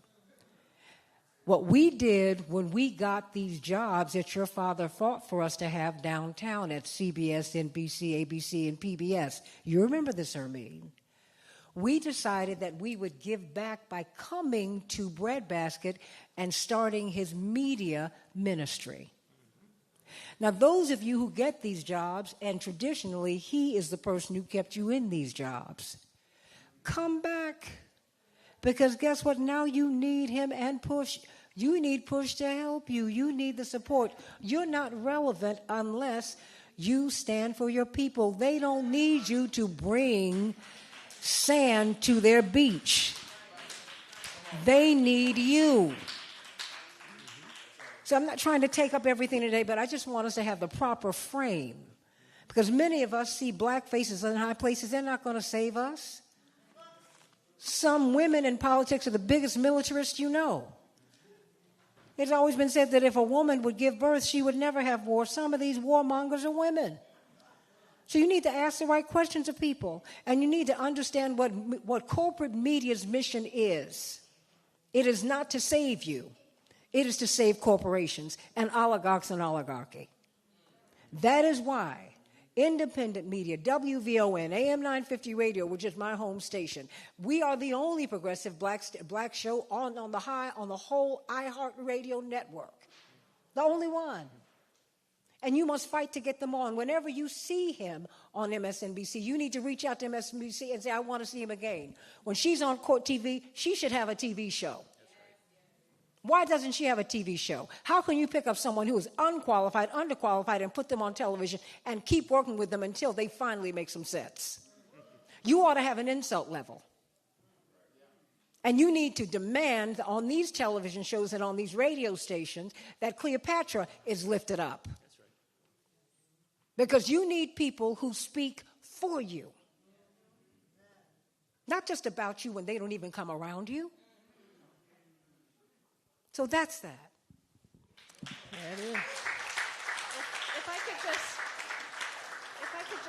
What we did when we got these jobs that your father fought for us to have downtown at CBS, NBC, ABC, and PBS, you remember this, Hermine? We decided that we would give back by coming to Breadbasket and starting his media ministry. Now, those of you who get these jobs, and traditionally he is the person who kept you in these jobs, come back. Because guess what? Now you need him and Push. You need Push to help you. You need the support. You're not relevant unless you stand for your people. They don't need you to bring sand to their beach. They need you. So I'm not trying to take up everything today, but I just want us to have the proper frame. Because many of us see black faces in high places. They're not going to save us. Some women in politics are the biggest militarists you know. It's always been said that if a woman would give birth, she would never have war. Some of these warmongers are women. So you need to ask the right questions of people, and you need to understand what corporate media's mission is. It is not to save you. It is to save corporations and oligarchs and oligarchy. That is why independent media, WVON, AM 950 Radio, which is my home station, we are the only progressive black show on the whole iHeartRadio network. The only one. And you must fight to get them on. Whenever you see him on MSNBC, you need to reach out to MSNBC and say, I want to see him again. When she's on court TV, she should have a TV show. Why doesn't she have a TV show? How can you pick up someone who is unqualified, underqualified, and put them on television and keep working with them until they finally make some sense? You ought to have an insult level. And you need to demand on these television shows and on these radio stations that Cleopatra is lifted up. Because you need people who speak for you. Not just about you when they don't even come around you. So that's that. There it is. If I could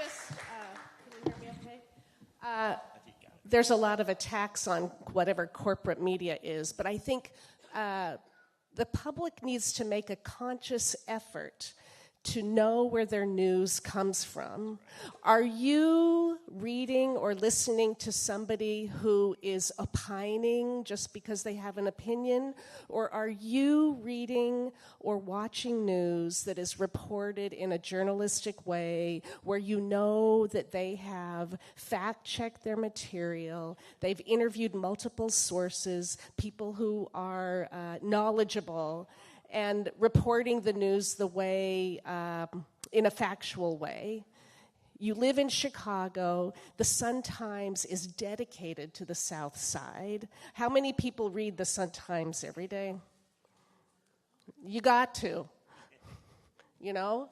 just, can you hear me okay? There's a lot of attacks on whatever corporate media is, but I think the public needs to make a conscious effort to know where their news comes from. Are you reading or listening to somebody who is opining just because they have an opinion? Or are you reading or watching news that is reported in a journalistic way where you know that they have fact-checked their material, they've interviewed multiple sources, people who are knowledgeable, and reporting the news the way, in a factual way? You live in Chicago. The Sun-Times is dedicated to the South Side. How many people read the Sun-Times every day? You got to, you know?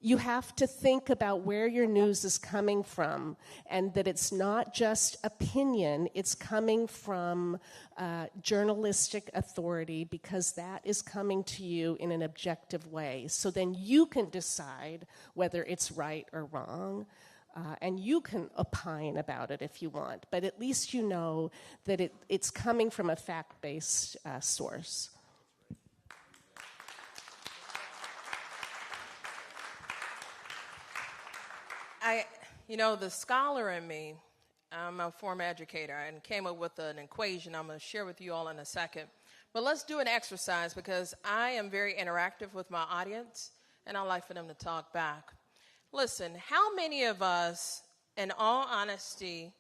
You have to think about where your news is coming from and that it's not just opinion, it's coming from journalistic authority because that is coming to you in an objective way. So then you can decide whether it's right or wrong. And you can opine about it if you want, but at least you know that it's coming from a fact-based source. The scholar in me, I'm a former educator and came up with an equation I'm going to share with you all in a second. But let's do an exercise because I am very interactive with my audience and I like for them to talk back. Listen, how many of us, in all honesty,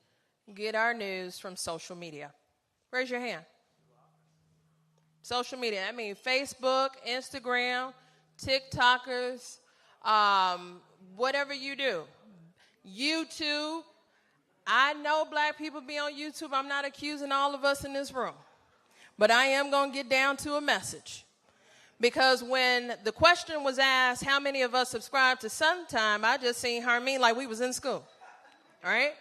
get our news from social media? Raise your hand. Social media, I mean Facebook, Instagram, TikTokers, whatever you do. YouTube. I know black people be on YouTube. I'm not accusing all of us in this room. But I am going to get down to a message. Because when the question was asked, how many of us subscribe to Sometime, I just seen Harmeen like we was in school. All right?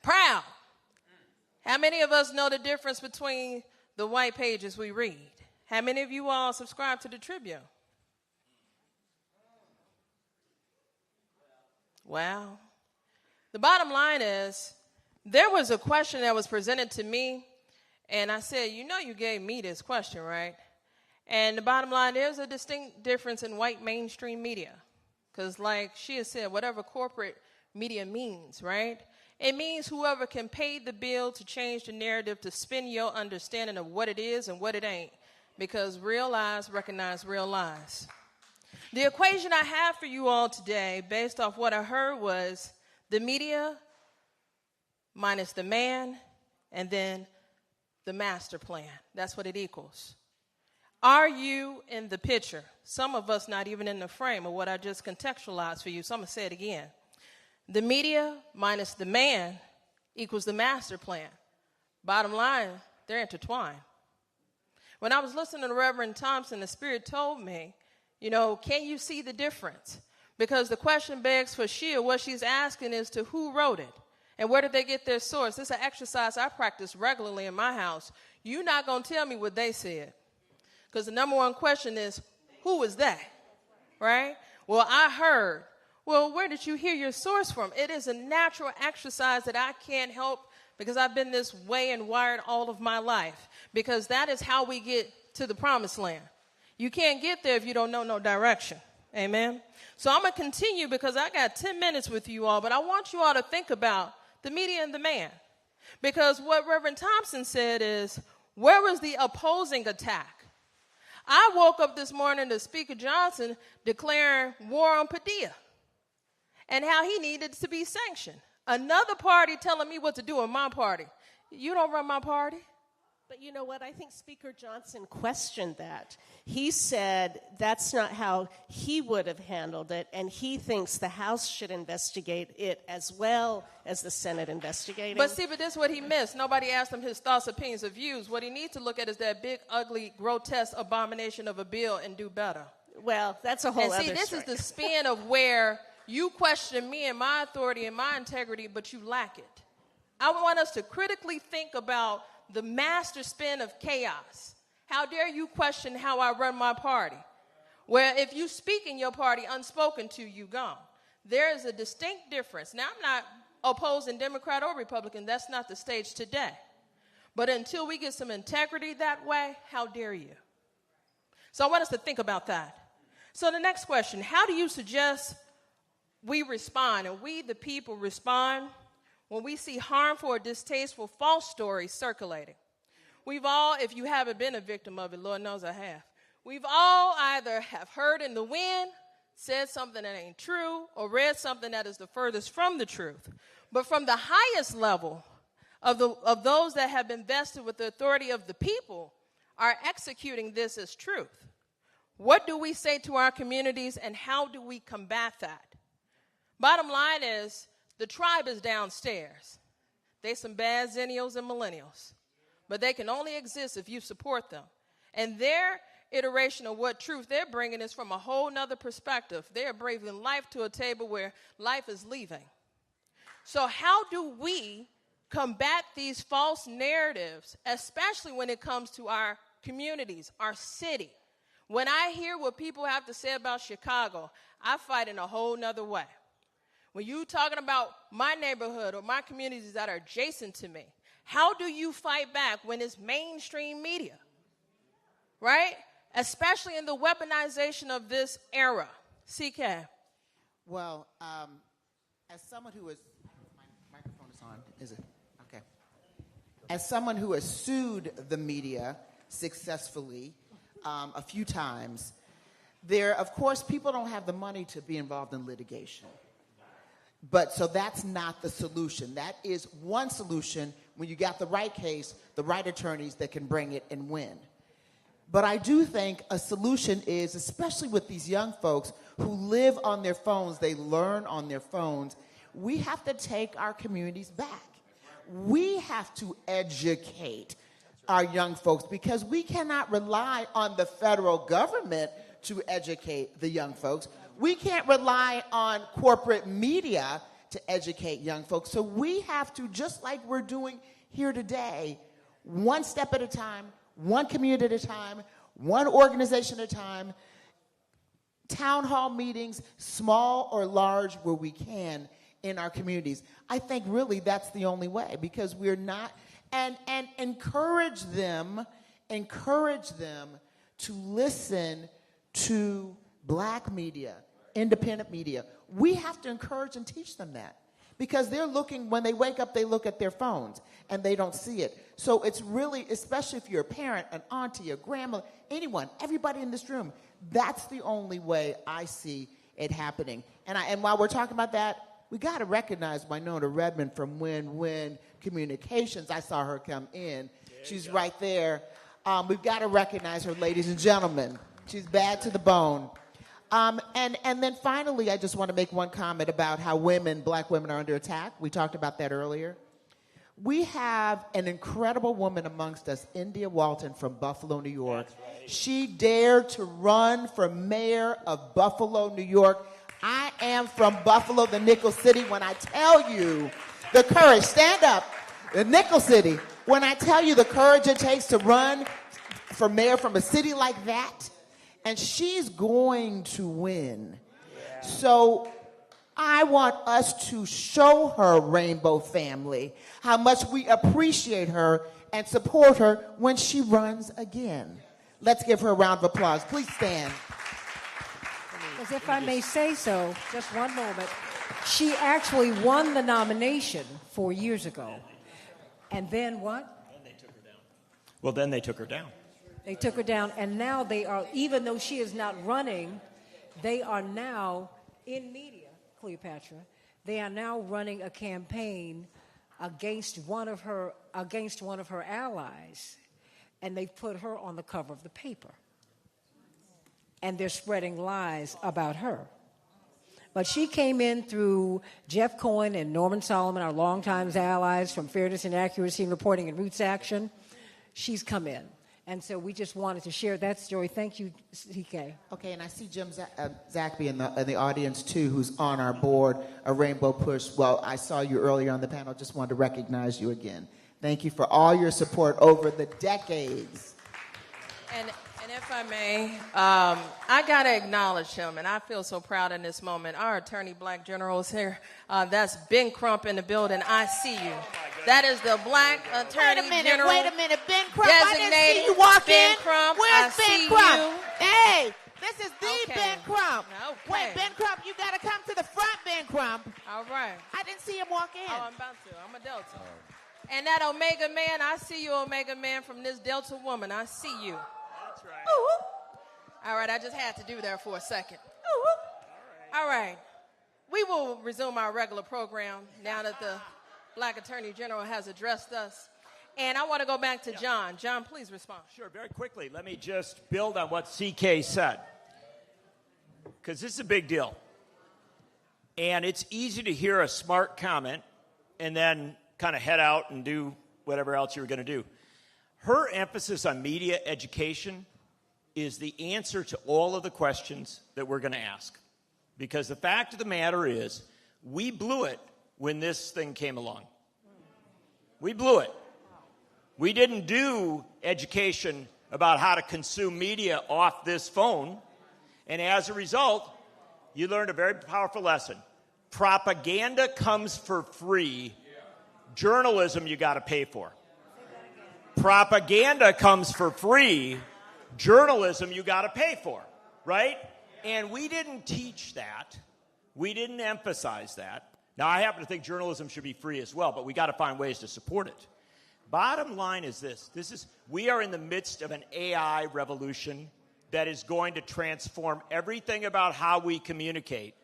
Proud. How many of us know the difference between the white pages we read? How many of you all subscribe to the Tribune? Wow. The bottom line is, there was a question that was presented to me, and I said, you gave me this question, right? And the bottom line, there's a distinct difference in white mainstream media. Because like she has said, whatever corporate media means, right? It means whoever can pay the bill to change the narrative to spin your understanding of what it is and what it ain't. Because real lies recognize real lies. The equation I have for you all today, based off what I heard, was the media minus the man and then the master plan. That's what it equals. Are you in the picture? Some of us not even in the frame of what I just contextualized for you. So I'm going to say it again. The media minus the man equals the master plan. Bottom line, they're intertwined. When I was listening to Reverend Thompson, the Spirit told me, can you see the difference? Because the question begs for Shia, what she's asking is to who wrote it and where did they get their source? This is an exercise I practice regularly in my house. You're not going to tell me what they said. Because the number one question is, who is that? Right? Well, I heard. Well, where did you hear your source from? It is a natural exercise that I can't help because I've been this way and wired all of my life. Because that is how we get to the promised land. You can't get there if you don't know no direction. Amen? So I'm going to continue because I got 10 minutes with you all, but I want you all to think about the media and the man. Because what Reverend Thompson said is, where was the opposing attack? I woke up this morning to Speaker Johnson declaring war on Padilla and how he needed to be sanctioned. Another party telling me what to do in my party. You don't run my party. But you know what? I think Speaker Johnson questioned that. He said that's not how he would have handled it, and he thinks the House should investigate it as well as the Senate investigating. But this is what he missed. Nobody asked him his thoughts, opinions, or views. What he needs to look at is that big, ugly, grotesque abomination of a bill and do better. Well, that's a whole other story. This is the spin of where you question me and my authority and my integrity, but you lack it. I want us to critically think about the master spin of chaos. How dare you question how I run my party? Where if you speak in your party unspoken to, you gone. There is a distinct difference. Now, I'm not opposing Democrat or Republican. That's not the stage today. But until we get some integrity that way, how dare you? So I want us to think about that. So the next question, how do you suggest we respond, and we the people respond, when we see harmful or distasteful false stories circulating? We've all, if you haven't been a victim of it, Lord knows I have, we've all either have heard in the wind, said something that ain't true, or read something that is the furthest from the truth. But from the highest level of those that have been vested with the authority of the people are executing this as truth. What do we say to our communities, and how do we combat that? Bottom line is, the tribe is downstairs. They some bad zennials and millennials. But they can only exist if you support them. And their iteration of what truth they're bringing is from a whole nother perspective. They're bringing life to a table where life is leaving. So how do we combat these false narratives, especially when it comes to our communities, our city? When I hear what people have to say about Chicago, I fight in a whole nother way. When you're talking about my neighborhood or my communities that are adjacent to me, how do you fight back when it's mainstream media, right? Especially in the weaponization of this era. CK. Well, as someone who is, my microphone is on, is it? Okay. As someone who has sued the media successfully a few times, of course, people don't have the money to be involved in litigation. But so that's not the solution. That is one solution when you got the right case, the right attorneys that can bring it and win. But I do think a solution is, especially with these young folks who live on their phones, they learn on their phones, we have to take our communities back. We have to educate our young folks because we cannot rely on the federal government to educate the young folks. We can't rely on corporate media to educate young folks. So we have to, just like we're doing here today, one step at a time, one community at a time, one organization at a time, town hall meetings, small or large, where we can in our communities. I think really that's the only way, because we're not, and encourage them to listen to black media, independent media. We have to encourage and teach them that, because they're looking, when they wake up, they look at their phones and they don't see it. So it's really, especially if you're a parent, an auntie, a grandma, anyone, everybody in this room, that's the only way I see it happening. And while we're talking about that, we got to recognize Winona Redmond from Win-Win Communications. I saw her come in. She's right there. We've got to recognize her, ladies and gentlemen. She's bad to the bone. And then finally, I just want to make one comment about how black women are under attack. We talked about that earlier. We have an incredible woman amongst us, India Walton from Buffalo, New York. Right. She dared to run for mayor of Buffalo, New York. I am from Buffalo, the Nickel City. When I tell you the courage, stand up, the Nickel City. When I tell you the courage it takes to run for mayor from a city like that, and she's going to win. Yeah. So I want us to show her, Rainbow family, how much we appreciate her and support her when she runs again. Let's give her a round of applause. Please stand. As if I may say so, just one moment. She actually won the nomination 4 years ago. And then what? Then they took her down. Well, then they took her down. They took her down, and now they are, even though she is not running, they are now in media. Cleopatra, they are now running a campaign against one of her allies, and they've put her on the cover of the paper. And they're spreading lies about her. But she came in through Jeff Cohen and Norman Solomon, our longtime allies from Fairness and Accuracy in Reporting and Roots Action. She's come in. And so we just wanted to share that story. Thank you, CK. Okay, and I see Jim Zachby in the audience, too, who's on our board, a Rainbow Push. Well, I saw you earlier on the panel. Just wanted to recognize you again. Thank you for all your support over the decades. And if I may, I got to acknowledge him, and I feel so proud in this moment. Our attorney, Black General, is here. That's Ben Crump in the building. I see you. That is the Black Attorney General. Wait a minute, Ben Crump. I didn't see you walk Ben in. Crump, Where's Ben Crump? You. Hey, this is the Okay. Ben Crump. Okay. Wait, Ben Crump, you got to come to the front, Ben Crump. All right. I didn't see him walk in. Oh, I'm about to. I'm a Delta. And that Omega man, I see you, Omega man, from this Delta woman. I see you. That's right. All right, I just had to do that for a second. All right. We will resume our regular program now that the Black Attorney General has addressed us. And I want to go back to John. John, please respond. Sure, very quickly. Let me just build on what CK said, because this is a big deal. And it's easy to hear a smart comment and then kind of head out and do whatever else you were going to do. Her emphasis on media education is the answer to all of the questions that we're going to ask. Because the fact of the matter is, we blew it when this thing came along. We blew it. We didn't do education about how to consume media off this phone. And as a result, you learned a very powerful lesson. Propaganda comes for free. Journalism you got to pay for. Propaganda comes for free. Journalism you got to pay for, right? And we didn't teach that. We didn't emphasize that. Now, I happen to think journalism should be free as well, but we got to find ways to support it. Bottom line is this. We are in the midst of an AI revolution that is going to transform everything about how we communicate.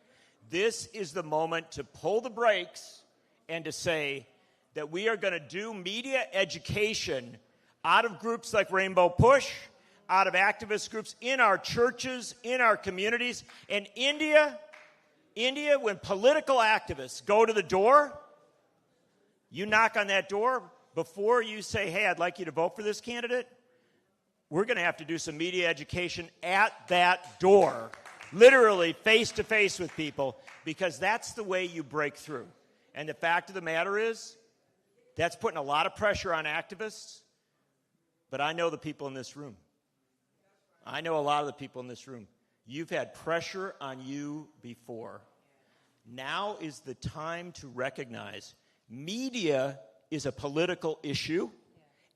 This is the moment to pull the brakes and to say that we are going to do media education out of groups like Rainbow Push, out of activist groups in our churches, in our communities. And India, when political activists go to the door, you knock on that door, before you say, hey, I'd like you to vote for this candidate, we're going to have to do some media education at that door, literally face-to-face with people, because that's the way you break through. And the fact of the matter is, that's putting a lot of pressure on activists, but I know the people in this room. I know a lot of the people in this room. You've had pressure on you before. Now is the time to recognize media is a political issue,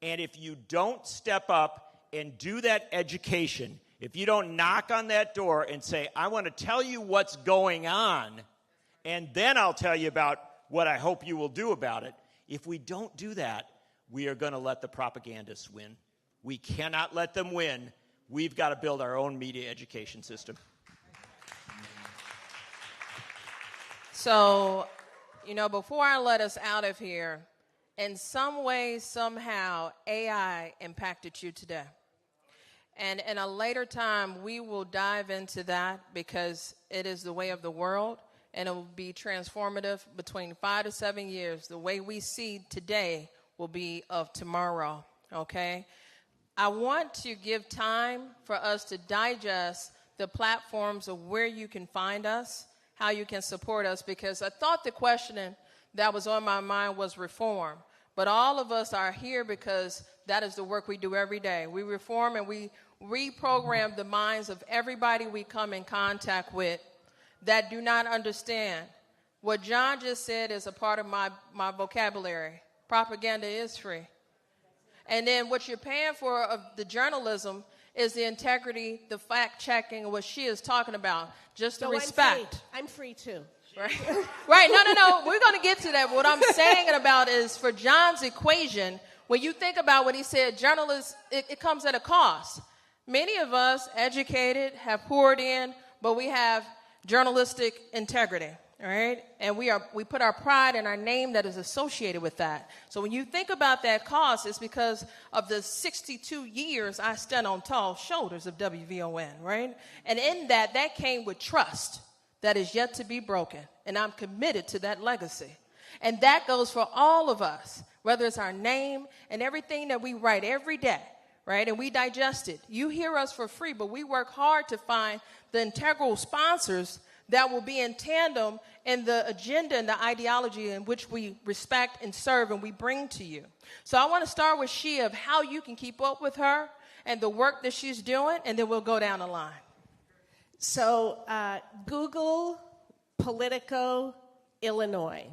and if you don't step up and do that education, if you don't knock on that door and say, I want to tell you what's going on, and then I'll tell you about what I hope you will do about it, if we don't do that, we are going to let the propagandists win. We cannot let them win. We've got to build our own media education system. So, before I let us out of here, in some way, somehow, AI impacted you today. And in a later time, we will dive into that because it is the way of the world, and it will be transformative between 5 to 7 years. The way we see today will be of tomorrow, okay? I want to give time for us to digest the platforms of where you can find us, how you can support us, because I thought the question that was on my mind was reform. But all of us are here because that is the work we do every day. We reform and we reprogram the minds of everybody we come in contact with that do not understand. What John just said is a part of my vocabulary. Propaganda is free. And then what you're paying for of the journalism is the integrity, the fact-checking, what she is talking about, just the respect. I'm free too. Right? Right. No. We're going to get to that. What I'm saying about is for John's equation, when you think about what he said, journalists, it comes at a cost. Many of us, educated, have poured in, but we have journalistic integrity. All right? And we put our pride and our name that is associated with that. So when you think about that cost, it's because of the 62 years I stand on tall shoulders of WVON, right? And in that came with trust that is yet to be broken. And I'm committed to that legacy. And that goes for all of us, whether it's our name and everything that we write every day, right? And we digest it. You hear us for free, but we work hard to find the integral sponsors that will be in tandem in the agenda and the ideology in which we respect and serve and we bring to you. So I want to start with Shia of how you can keep up with her and the work that she's doing, and then we'll go down the line. So Google Politico Illinois,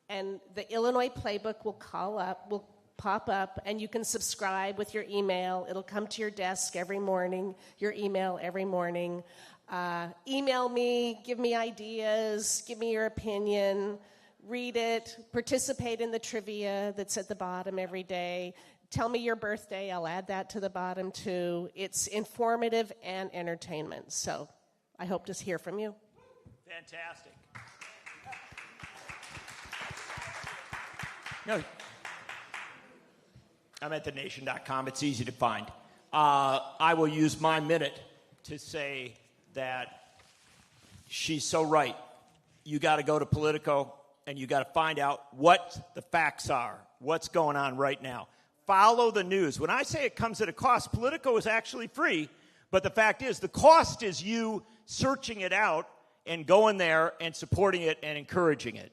and the Illinois playbook will pop up, and you can subscribe with your email. It'll come to your desk every morning, your email every morning. Email me, give me ideas, give me your opinion, read it, participate in the trivia that's at the bottom every day. Tell me your birthday, I'll add that to the bottom too. It's informative and entertainment, so I hope to hear from you. Fantastic. No, I'm at thenation.com. It's easy to find. I will use my minute to say that she's so right. You got to go to Politico, and you got to find out what the facts are, what's going on right now. Follow the news. When I say it comes at a cost, Politico is actually free, but the fact is the cost is you searching it out and going there and supporting it and encouraging it.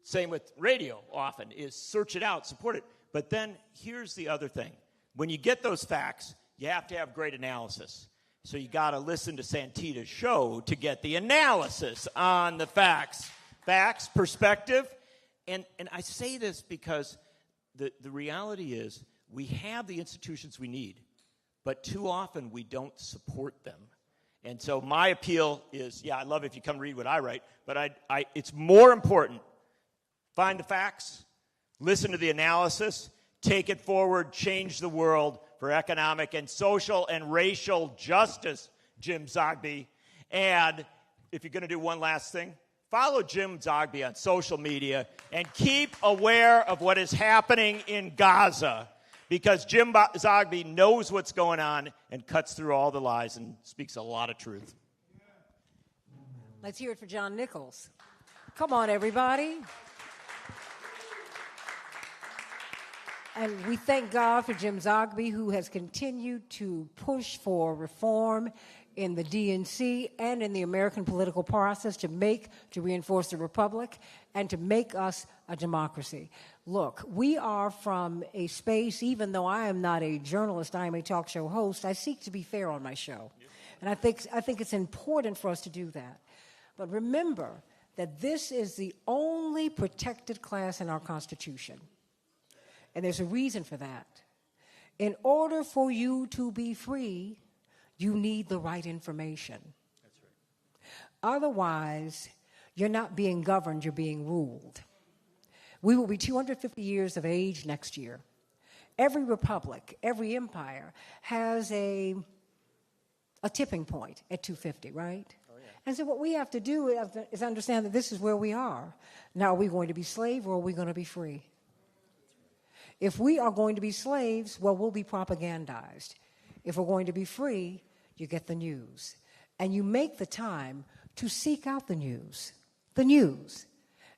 Same with radio often, is search it out, support it. But then here's the other thing. When you get those facts, you have to have great analysis. So you got to listen to Santita's show to get the analysis on the facts. Facts, perspective. And I say this because the reality is we have the institutions we need, but too often we don't support them. And so my appeal is, I love if you come read what I write, but it's more important. Find the facts, listen to the analysis, take it forward, change the world for economic and social and racial justice, Jim Zogby. And if you're going to do one last thing, follow Jim Zogby on social media and keep aware of what is happening in Gaza, because Jim Zogby knows what's going on and cuts through all the lies and speaks a lot of truth. Let's hear it for John Nichols. Come on, everybody. And we thank God for Jim Zogby, who has continued to push for reform in the DNC and in the American political process to reinforce the republic and to make us a democracy. Look, we are from a space, even though I am not a journalist, I am a talk show host, I seek to be fair on my show. And I think it's important for us to do that. But remember that this is the only protected class in our Constitution. And there's a reason for that. In order for you to be free, you need the right information. That's right. Otherwise, you're not being governed, you're being ruled. We will be 250 years of age next year. Every republic, every empire has a tipping point at 250, right? Oh, yeah. And so what we have to do is understand that this is where we are. Now, are we going to be slave or are we going to be free? If we are going to be slaves, well, we'll be propagandized. If we're going to be free, you get the news. And you make the time to seek out the news. the news.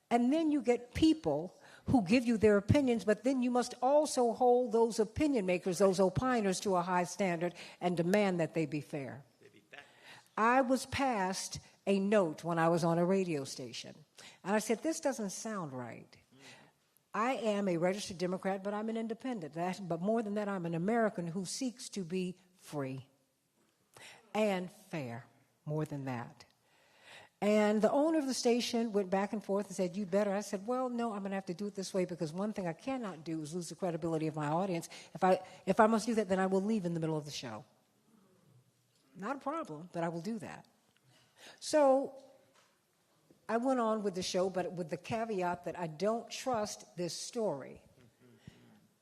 And then you get people who give you their opinions, but then you must also hold those opinion makers, those opiners, to a high standard and demand that they be fair. I was passed a note when I was on a radio station, and I said, this doesn't sound right. I am a registered Democrat, but I'm an independent. But more than that, I'm an American who seeks to be free and fair, more than that. And the owner of the station went back and forth and said, you better. I said, well, no, I'm going to have to do it this way, because one thing I cannot do is lose the credibility of my audience. If I must do that, then I will leave in the middle of the show. Not a problem, but I will do that. So I went on with the show, but with the caveat that I don't trust this story.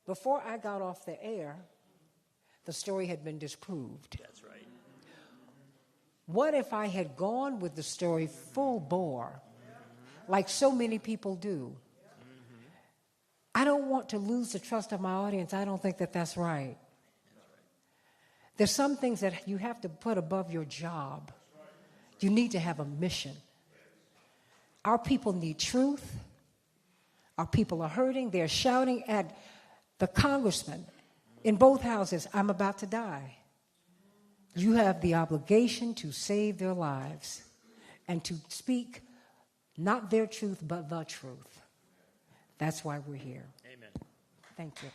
Before I got off the air, the story had been disproved. That's right. What if I had gone with the story full bore, like so many people do? I don't want to lose the trust of my audience. I don't think that that's right. There's some things that you have to put above your job. You need to have a mission. Our people need truth. Our people are hurting. They're shouting at the congressman in both houses, I'm about to die. You have the obligation to save their lives and to speak not their truth, but the truth. That's why we're here. Amen. Thank you.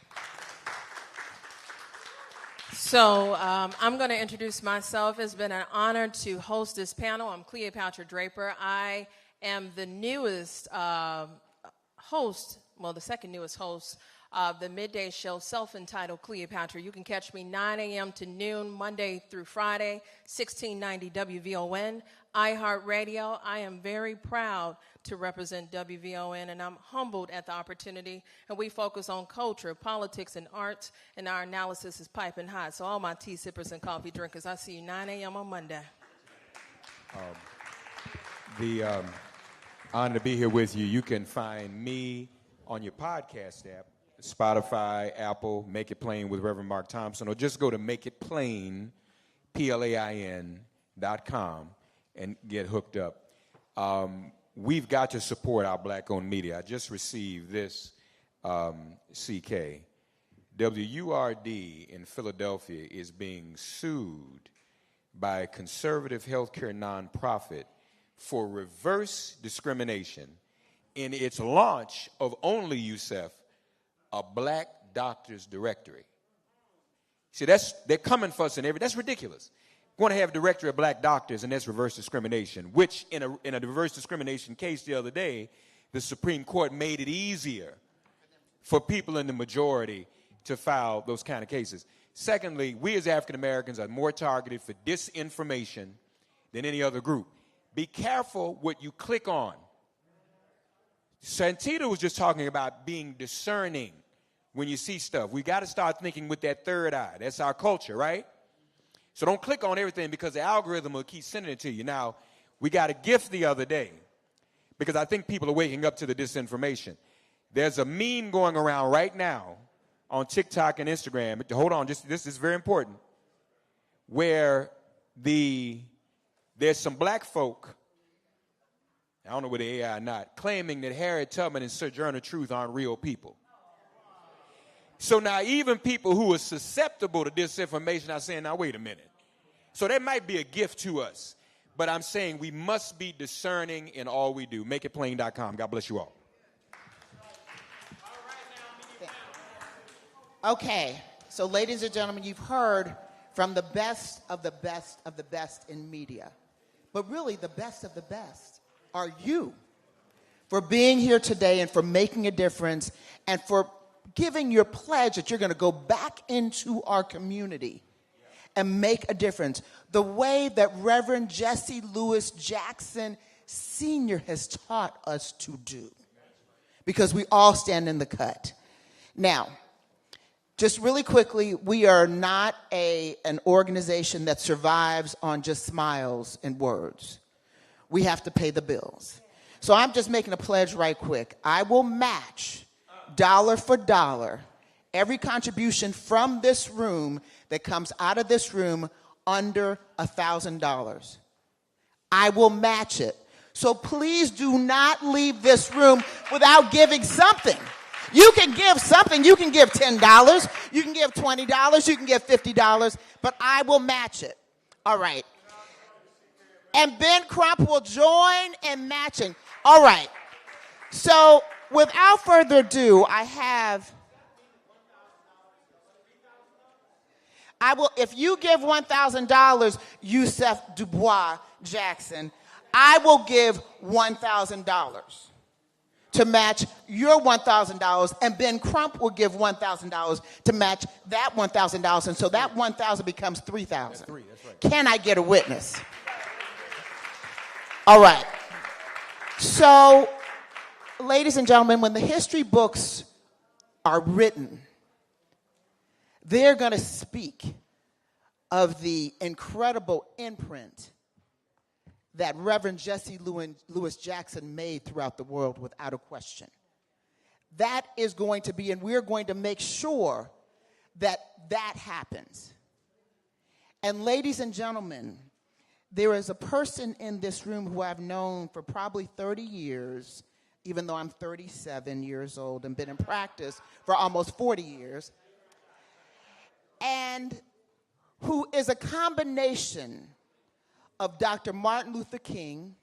So I'm going to introduce myself. It's been an honor to host this panel. I'm Cleopatra Draper. I am the newest host, well, the second newest host of the midday show, self-entitled Cleopatra. You can catch me 9 a.m. to noon, Monday through Friday, 1690 WVON, iHeartRadio. I am very proud to represent WVON, and I'm humbled at the opportunity. And we focus on culture, politics, and arts, and our analysis is piping hot. So all my tea sippers and coffee drinkers, I see you 9 a.m. on Monday. The honor to be here with you. You can find me on your podcast app, Spotify, Apple, Make It Plain with Reverend Mark Thompson, or just go to makeitplain, PLAIN.com, and get hooked up. We've got to support our black-owned media. I just received this, CK. WURD in Philadelphia is being sued by a conservative healthcare nonprofit for reverse discrimination in its launch of only Youssef, a black doctors directory. See, they're coming for us in that's ridiculous. We want to have a directory of black doctors, and that's reverse discrimination, which in a reverse discrimination case the other day, the Supreme Court made it easier for people in the majority to file those kind of cases. Secondly, we as African Americans are more targeted for disinformation than any other group. Be careful what you click on. Santita was just talking about being discerning when you see stuff. We got to start thinking with that third eye. That's our culture, right? So don't click on everything, because the algorithm will keep sending it to you. Now, we got a gift the other day, because I think people are waking up to the disinformation. There's a meme going around right now on TikTok and Instagram. Hold on, this is very important. Where there's some black folk, I don't know whether they are or not, claiming that Harriet Tubman and Sojourner Truth aren't real people. So now even people who are susceptible to disinformation are saying, now wait a minute. So that might be a gift to us. But I'm saying we must be discerning in all we do. MakeItPlain.com. God bless you all. Okay, so ladies and gentlemen, you've heard from the best of the best of the best in media. But really, the best of the best are you, for being here today and for making a difference and for giving your pledge that you're going to go back into our community and make a difference. The way that Reverend Jesse Lewis Jackson Sr. has taught us to do. Because we all stand in the cut. Now, just really quickly, we are not an organization that survives on just smiles and words. We have to pay the bills. So I'm just making a pledge right quick. I will match dollar for dollar every contribution from this room that comes out of this room under $1,000. I will match it. So please do not leave this room without giving something. You can give something. You can give $10. You can give $20. You can give $50. But I will match it. All right. And Ben Crump will join in matching. All right. So without further ado, if you give $1,000, Yusef Dubois Jackson, I will give $1,000 to match your $1,000, and Ben Crump will give $1,000 to match that $1,000, and so that $1,000 becomes $3,000. That's right. Can I get a witness? All right. So, ladies and gentlemen, when the history books are written, they're going to speak of the incredible imprint that Reverend Jesse Lewis Jackson made throughout the world without a question. That is going to be, and we're going to make sure that that happens. And ladies and gentlemen, there is a person in this room who I've known for probably 30 years, even though I'm 37 years old and been in practice for almost 40 years, and who is a combination of Dr. Martin Luther King,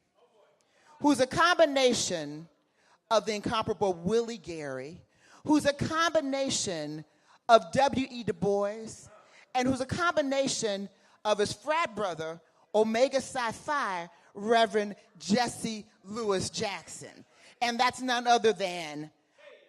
who's a combination of the incomparable Willie Gary, who's a combination of W.E. Du Bois, and who's a combination of his frat brother, Omega Psi Phi, Reverend Jesse Lewis Jackson. And that's none other than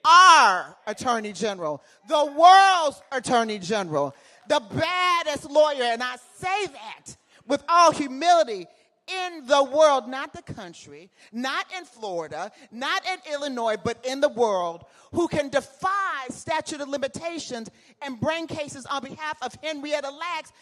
our Attorney General, the world's Attorney General, the baddest lawyer, and I say that with all humility, in the world, not the country, not in Florida, not in Illinois, but in the world, who can defy statute of limitations and bring cases on behalf of Henrietta Lacks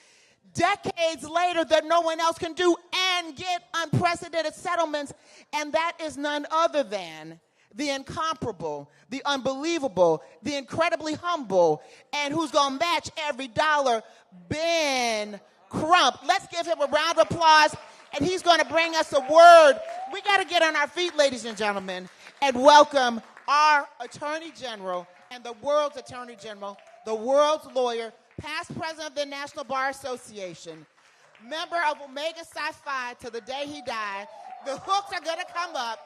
decades later that no one else can do and get unprecedented settlements. And that is none other than the incomparable, the unbelievable, the incredibly humble, and who's going to match every dollar, Ben Crump. Let's give him a round of applause, and he's going to bring us a word. We got to get on our feet, ladies and gentlemen, and welcome our Attorney General and the world's Attorney General, the world's lawyer, past president of the National Bar Association, member of Omega Psi Phi till the day he died. The hooks are going to come up.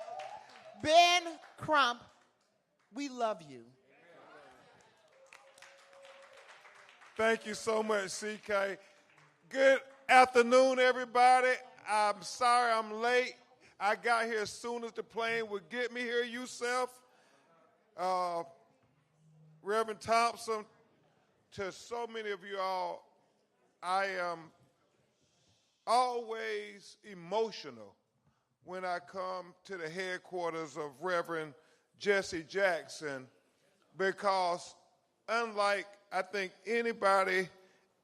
Ben Crump, we love you. Thank you so much, CK. Good afternoon, everybody. I'm sorry I'm late. I got here as soon as the plane would get me here, Yusef. Reverend Thompson, to so many of you all, I am always emotional when I come to the headquarters of Reverend Jesse Jackson, because unlike, I think, anybody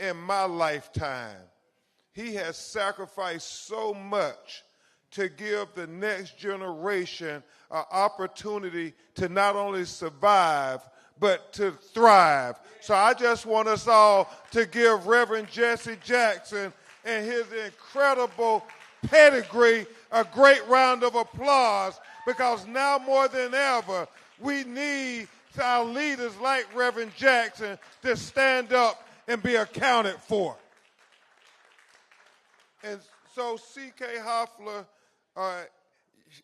in my lifetime, he has sacrificed so much to give the next generation an opportunity to not only survive, but to thrive. So I just want us all to give Reverend Jesse Jackson and his incredible pedigree a great round of applause, because now more than ever, we need our leaders like Reverend Jackson to stand up and be accounted for. And so C.K. Hoffler,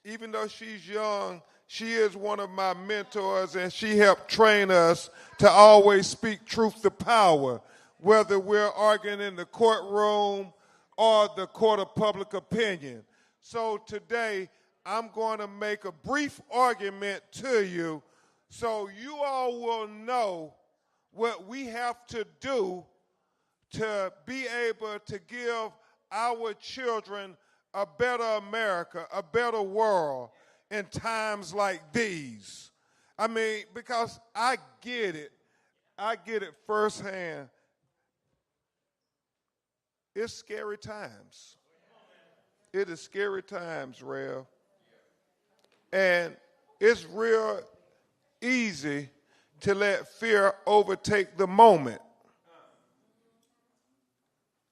even though she's young, she is one of my mentors, and she helped train us to always speak truth to power, whether we're arguing in the courtroom or the court of public opinion. So today, I'm going to make a brief argument to you so you all will know what we have to do to be able to give our children a better America, a better world in times like these. I mean, because I get it firsthand. It's scary times. It is scary times, Rev. And it's real easy to let fear overtake the moment.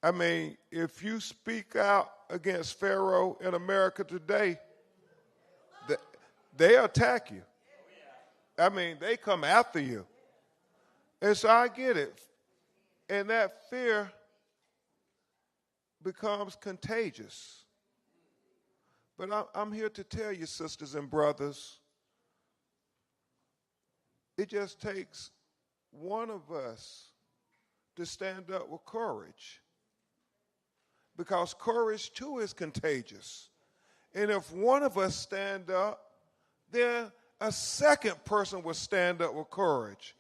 I mean, if you speak out against Pharaoh in America today, they attack you. I mean, they come after you. And so I get it. And that fear becomes contagious. But I'm here to tell you, sisters and brothers, it just takes one of us to stand up with courage. Because courage, too, is contagious. And if one of us stand up, then a second person will stand up with courage.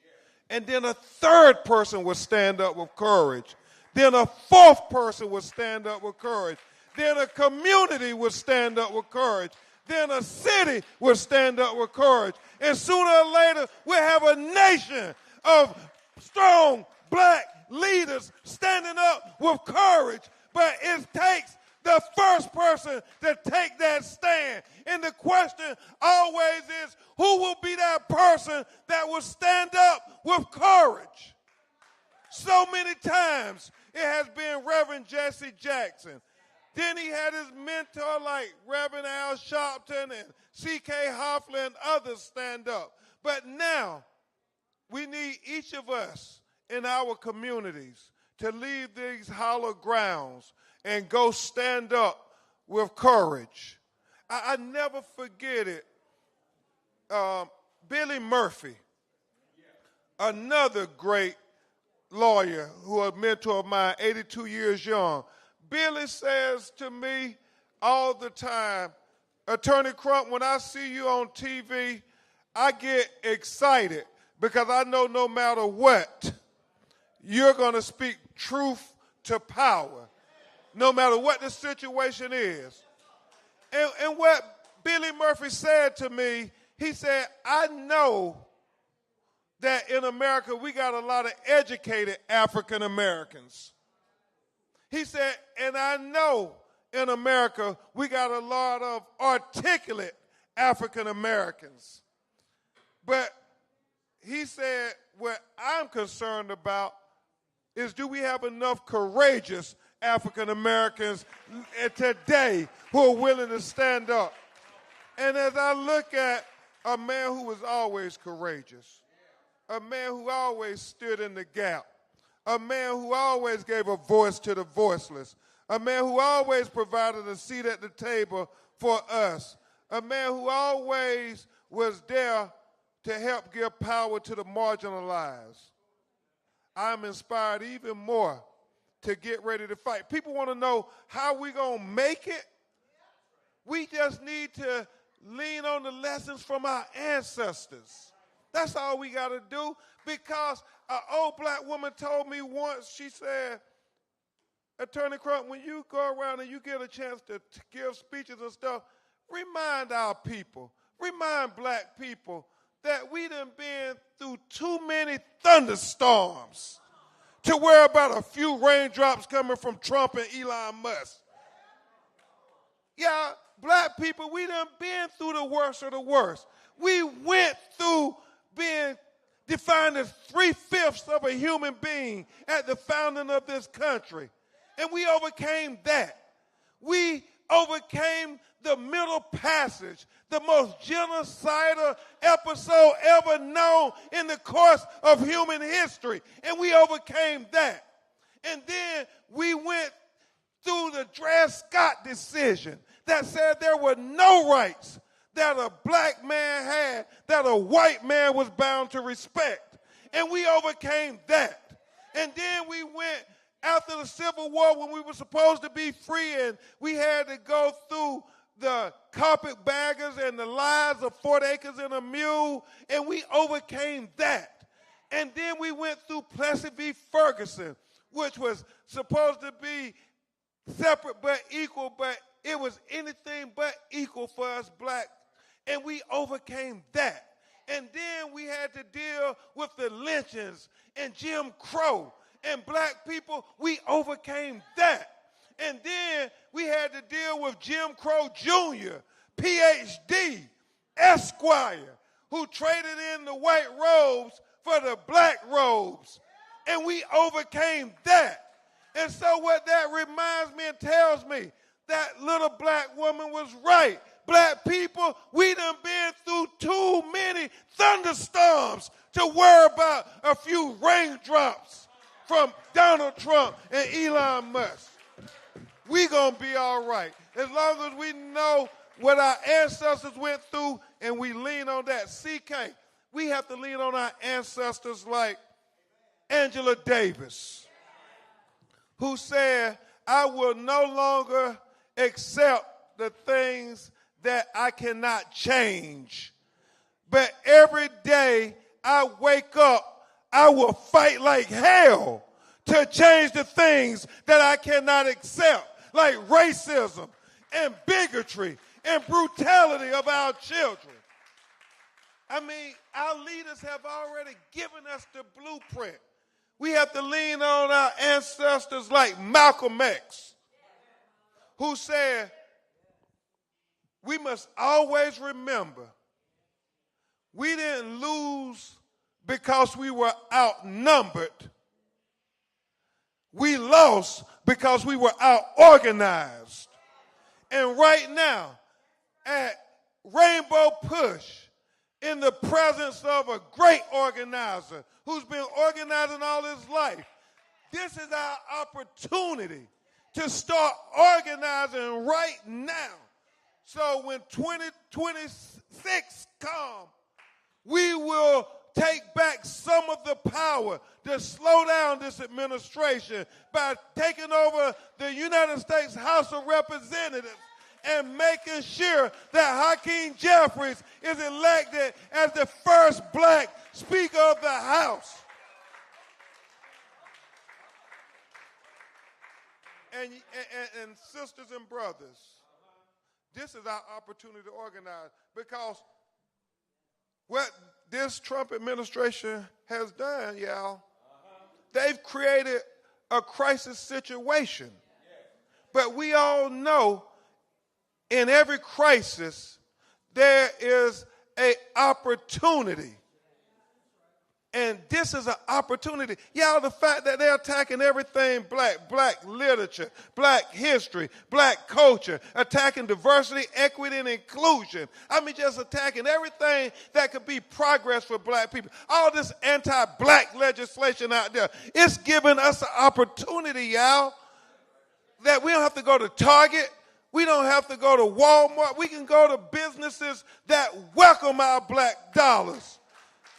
And then a third person will stand up with courage. Then a fourth person will stand up with courage. Then a community will stand up with courage. Then a city will stand up with courage. And sooner or later, we'll have a nation of strong black leaders standing up with courage. But it takes the first person to take that stand. And the question always is, who will be that person that will stand up with courage? So many times it has been Reverend Jesse Jackson. Then he had his mentor like Reverend Al Sharpton and C.K. Hoffler and others stand up. But now we need each of us in our communities to leave these hollow grounds and go stand up with courage. I never forget it. Billy Murphy, another great lawyer who a mentor of mine, 82 years young. Billy says to me all the time, Attorney Crump, when I see you on TV, I get excited because I know no matter what, you're going to speak truth to power, no matter what the situation is. And what Billy Murphy said to me, he said, I know that in America we got a lot of educated African Americans. He said, and I know in America we got a lot of articulate African Americans. But he said, what I'm concerned about is, do we have enough courageous African Americans today who are willing to stand up? And as I look at a man who was always courageous, a man who always stood in the gap, a man who always gave a voice to the voiceless, a man who always provided a seat at the table for us, a man who always was there to help give power to the marginalized. I'm inspired even more to get ready to fight. People want to know how we going to make it. We just need to lean on the lessons from our ancestors. That's all we got to do, because an old black woman told me once, she said, Attorney Crump, when you go around and you get a chance to give speeches and stuff, remind our people, remind black people that we done been through too many thunderstorms to worry about a few raindrops coming from Trump and Elon Musk. Yeah, black people, we done been through the worst of the worst. We went through being defined as 3/5 of a human being at the founding of this country. And we overcame that. We overcame the Middle Passage, the most genocidal episode ever known in the course of human history. And we overcame that. And then we went through the Dred Scott decision that said there were no rights that a black man had that a white man was bound to respect. And we overcame that. And then we went after the Civil War, when we were supposed to be free, and we had to go through the carpetbaggers and the lies of 40 acres and a mule, and we overcame that. And then we went through Plessy v. Ferguson, which was supposed to be separate but equal, but it was anything but equal for us black, and we overcame that. And then we had to deal with the lynchings and Jim Crow. And black people, we overcame that. And then we had to deal with Jim Crow Jr., PhD, Esquire, who traded in the white robes for the black robes. And we overcame that. And so what that reminds me and tells me, that little black woman was right. black people, we done been through too many thunderstorms to worry about a few raindrops from Donald Trump and Elon Musk. We gonna be all right. As long as we know what our ancestors went through and we lean on that. CK, we have to lean on our ancestors like Angela Davis, who said, I will no longer accept the things that I cannot change. But every day I wake up, I will fight like hell to change the things that I cannot accept, like racism and bigotry and brutality of our children. I mean, our leaders have already given us the blueprint. We have to lean on our ancestors like Malcolm X, who said, we must always remember we didn't lose because we were outnumbered. We lost because we were out-organized. And right now, at Rainbow Push, in the presence of a great organizer who's been organizing all his life, this is our opportunity to start organizing right now. So when 2026 comes, we will take back some of the power to slow down this administration by taking over the United States House of Representatives and making sure that Hakeem Jeffries is elected as the first black Speaker of the House. And sisters and brothers, this is our opportunity to organize, because what this Trump administration has done, y'all, they've created a crisis situation. But we all know in every crisis there is an opportunity. And this is an opportunity. Y'all, the fact that they're attacking everything black literature, black history, black culture, attacking diversity, equity, and inclusion. I mean, just attacking everything that could be progress for black people. All this anti-black legislation out there, it's giving us an opportunity, y'all, that we don't have to go to Target. We don't have to go to Walmart. We can go to businesses that welcome our black dollars.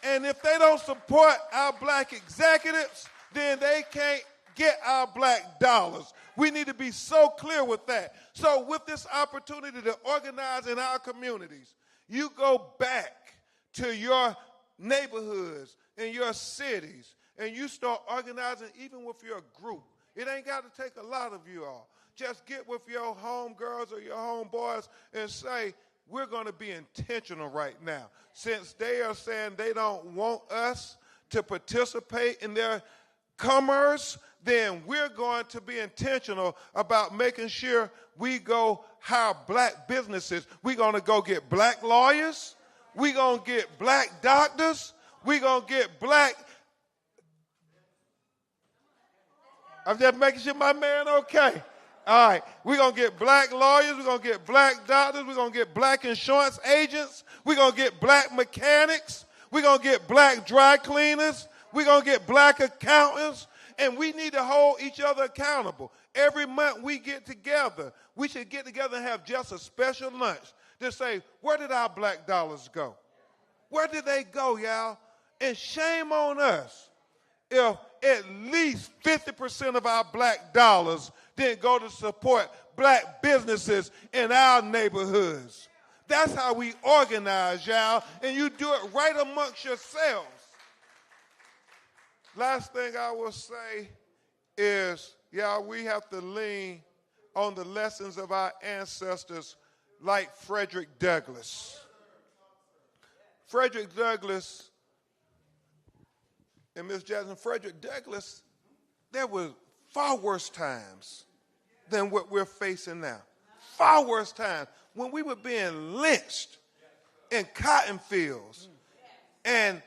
And if they don't support our black executives, then they can't get our black dollars. We need to be so clear with that. So with this opportunity to organize in our communities, you go back to your neighborhoods and your cities, and you start organizing even with your group. It ain't got to take a lot of you all. Just get with your homegirls or your homeboys and say, we're going to be intentional right now. Since they are saying they don't want us to participate in their commerce, then we're going to be intentional about making sure we go hire black businesses. We're going to go get black lawyers. We're going to get black doctors. We're going to get black... I'm just making sure my man okay. All right, we're going to get black lawyers, we're going to get black doctors, we're going to get black insurance agents, we're going to get black mechanics, we're going to get black dry cleaners, we're going to get black accountants, and we need to hold each other accountable. Every month we get together, we should get together and have just a special lunch to say, where did our black dollars go? Where did they go, y'all? And shame on us if at least 50% of our black dollars didn't go to support black businesses in our neighborhoods. That's how we organize, y'all, and you do it right amongst yourselves. Last thing I will say is, y'all, we have to lean on the lessons of our ancestors like Frederick Douglass. Frederick Douglass and Miss Jackson, Frederick Douglass, there were far worse times than what we're facing now. Far worse times when we were being lynched in cotton fields and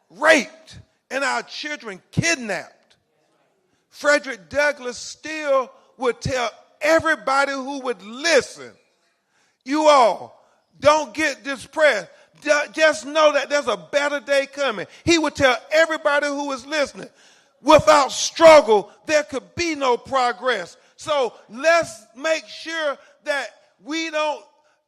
raped and our children kidnapped. Frederick Douglass still would tell everybody who would listen, you all, Don't get depressed. Just know that there's a better day coming. He would tell everybody who is listening, without struggle, there could be no progress. So let's make sure that we don't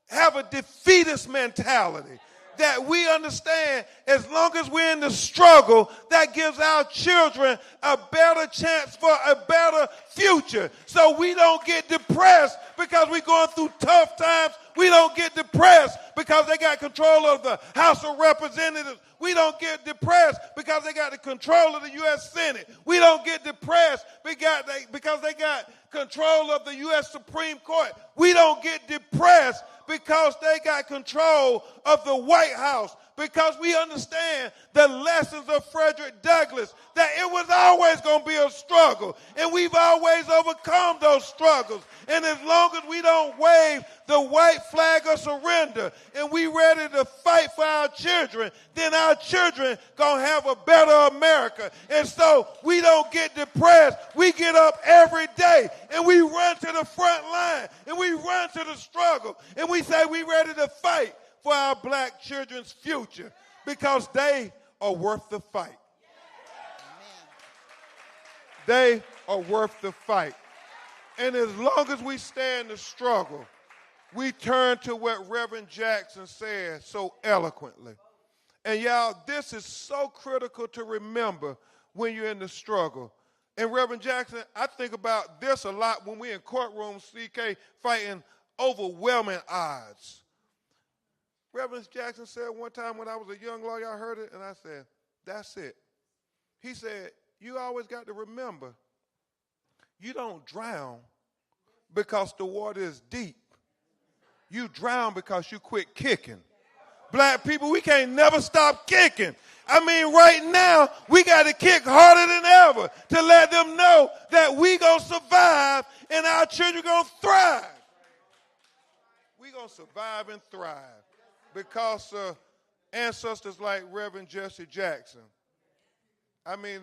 have a defeatist mentality. That we understand as long as we're in the struggle, that gives our children a better chance for a better future. So we don't get depressed because we're going through tough times. We don't get depressed because they got control of the House of Representatives. We don't get depressed because they got the control of the U.S. Senate. We don't get depressed because they got control of the U.S. Supreme Court. We don't get depressed because they got control of the White House. Because we understand the lessons of Frederick Douglass, that it was always going to be a struggle. And we've always overcome those struggles. And as long as we don't wave the white flag of surrender and we ready to fight for our children, then our children going to have a better America. And so we don't get depressed. We get up every day and we run to the front line and we run to the struggle. And we say we ready to fight for our black children's future because they are worth the fight. They are worth the fight. And as long as we stay in the struggle, we turn to what Reverend Jackson said so eloquently. And y'all, this is so critical to remember when you're in the struggle. And Reverend Jackson, I think about this a lot when we're in courtrooms, CK, fighting overwhelming odds. Reverend Jackson said one time when I was a young lawyer, I heard it, and I said, that's it. He said, you always got to remember, you don't drown because the water is deep. You drown because you quit kicking. Black people, we can't never stop kicking. I mean, right now, we got to kick harder than ever to let them know that we going to survive and our children going to thrive. We going to survive and thrive. Because ancestors like Reverend Jesse Jackson, I mean,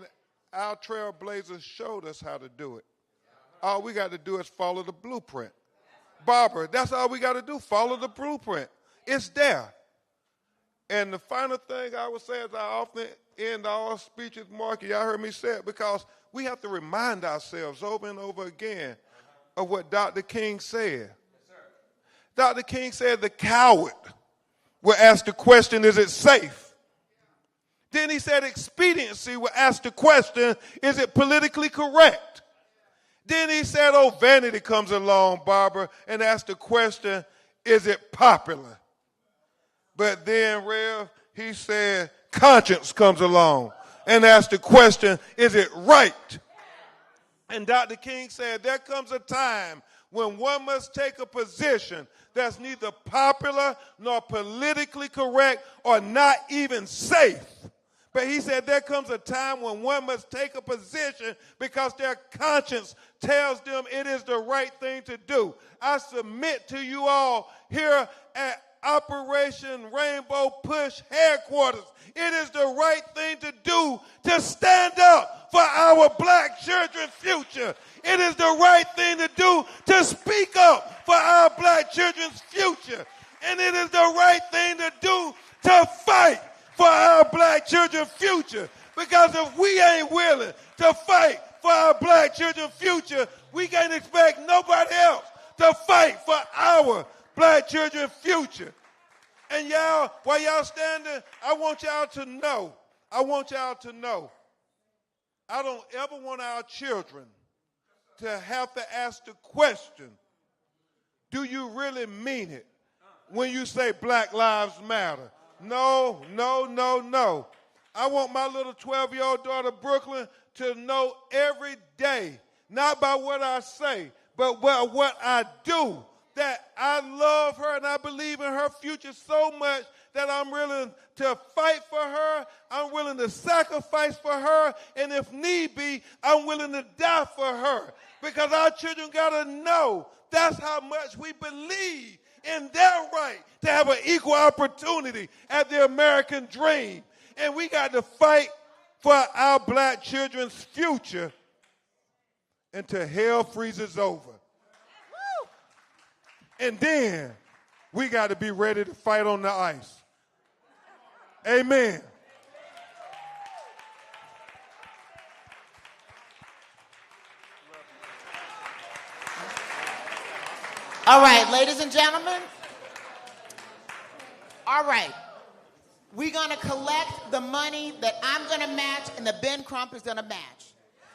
our trailblazers showed us how to do it. All we got to do is follow the blueprint. Barbara, that's all we got to do, follow the blueprint. It's there. And the final thing I would say is I often end all speeches, Mark, y'all heard me say it, because we have to remind ourselves over and over again of what Dr. King said. Dr. King said the coward will ask the question, is it safe? Then he said expediency will ask the question, is it politically correct? Then he said, oh, vanity comes along, Barbara, and asks the question, is it popular? But then, Rev, he said, conscience comes along and asks the question, is it right? And Dr. King said, there comes a time when one must take a position that's neither popular nor politically correct or not even safe. But he said there comes a time when one must take a position because their conscience tells them it is the right thing to do. I submit to you all here at Operation Rainbow Push headquarters, it is the right thing to do to stand up for our black children's future. It is the right thing to do to speak up for our black children's future. And it is the right thing to do to fight for our black children's future. Because if we ain't willing to fight for our black children's future, we can't expect nobody else to fight for our black children's future. And y'all, while y'all standing, I want y'all to know, I don't ever want our children to have to ask the question, do you really mean it when you say Black Lives Matter? No. I want my little 12-year-old daughter, Brooklyn, to know every day, not by what I say, but by what I do, that I love her and I believe in her future so much that I'm willing to fight for her, I'm willing to sacrifice for her, and if need be, I'm willing to die for her. Because our children got to know that's how much we believe in their right to have an equal opportunity at the American dream. And we got to fight for our black children's future until hell freezes over. And then we got to be ready to fight on the ice. Amen. All right, ladies and gentlemen. All right. We're going to collect the money that I'm going to match and that Ben Crump is going to match.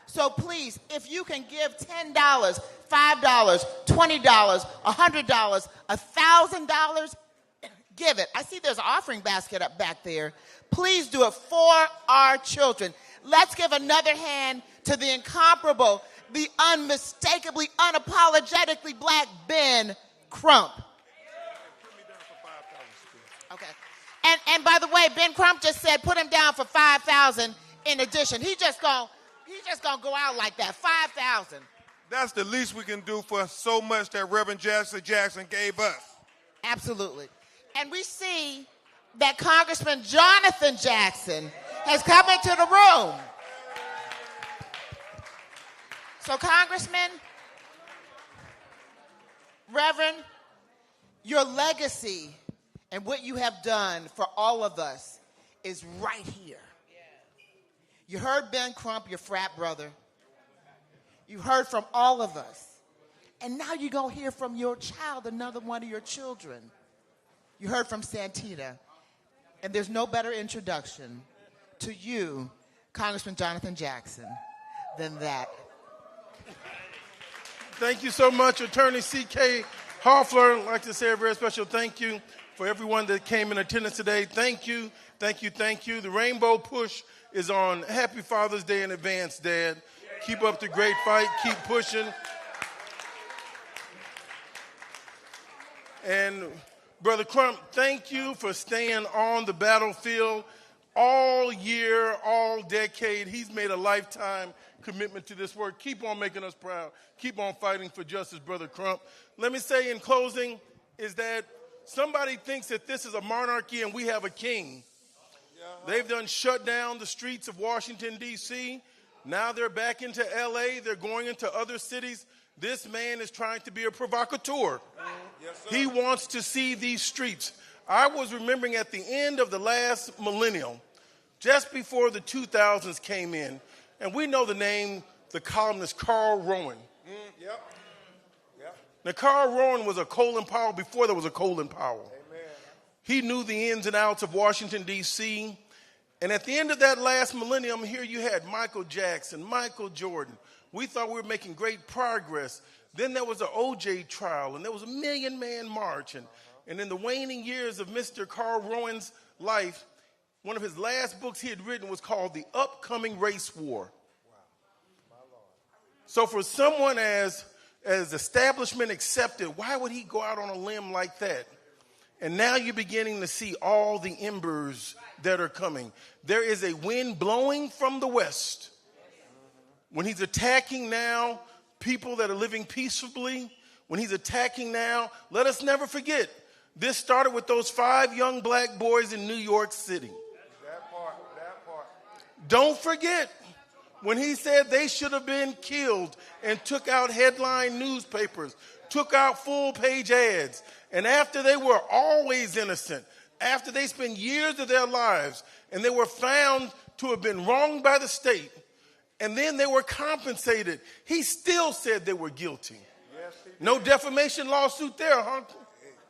So please, if you can give $10, $5, $20, $100, $1,000, give it. I see there's an offering basket up back there. Please do it for our children. Let's give another hand to the incomparable, the unmistakably, unapologetically black Ben Crump. Okay. And by the way, Ben Crump just said put him down for 5,000 in addition. He just gonna go out like that. 5,000. That's the least we can do for so much that Reverend Jesse Jackson gave us. Absolutely. And we see that Congressman Jonathan Jackson has come into the room. So, Congressman, Reverend, your legacy and what you have done for all of us is right here. You heard Ben Crump, your frat brother. You heard from all of us. And now you're going to hear from your child, another one of your children. You heard from Santita. And there's no better introduction to you, Congressman Jonathan Jackson, than that. Thank you so much, Attorney C.K. Hoffler. I'd like to say a very special thank you for everyone that came in attendance today. Thank you, thank you, thank you. The Rainbow Push is on. Happy Father's Day in advance, Dad. Keep up the great fight. Keep pushing. And Brother Crump, thank you for staying on the battlefield all year, all decade. He's made a lifetime commitment to this work. Keep on making us proud. Keep on fighting for justice, Brother Crump. Let me say in closing is that somebody thinks that this is a monarchy and we have a king. They've done shut down the streets of Washington, D.C. Now they're back into L.A. They're going into other cities. This man is trying to be a provocateur. Yes, he wants to see these streets. I was remembering at the end of the last millennium, just before the 2000s came in, and we know the name, the columnist Carl Rowan. Yep. Now, Carl Rowan was a Colin Powell before there was a Colin Powell. Amen. He knew the ins and outs of Washington, D.C., and at the end of that last millennium, here you had Michael Jackson, Michael Jordan. We thought we were making great progress. Then there was the O.J. trial, and there was a million-man march. And in the waning years of Mr. Carl Rowan's life, one of his last books he had written was called The Upcoming Race War. So for someone as establishment accepted, why would he go out on a limb like that? And now you're beginning to see all the embers that are coming. There is a wind blowing from the west. When he's attacking now people that are living peacefully, when he's attacking now, let us never forget, this started with those 5 young black boys in New York City. That part. Don't forget when he said they should have been killed and took out headline newspapers, took out full-page ads. And after they were always innocent, after they spent years of their lives, and they were found to have been wronged by the state, and then they were compensated, he still said they were guilty. Yes, no defamation lawsuit there, huh?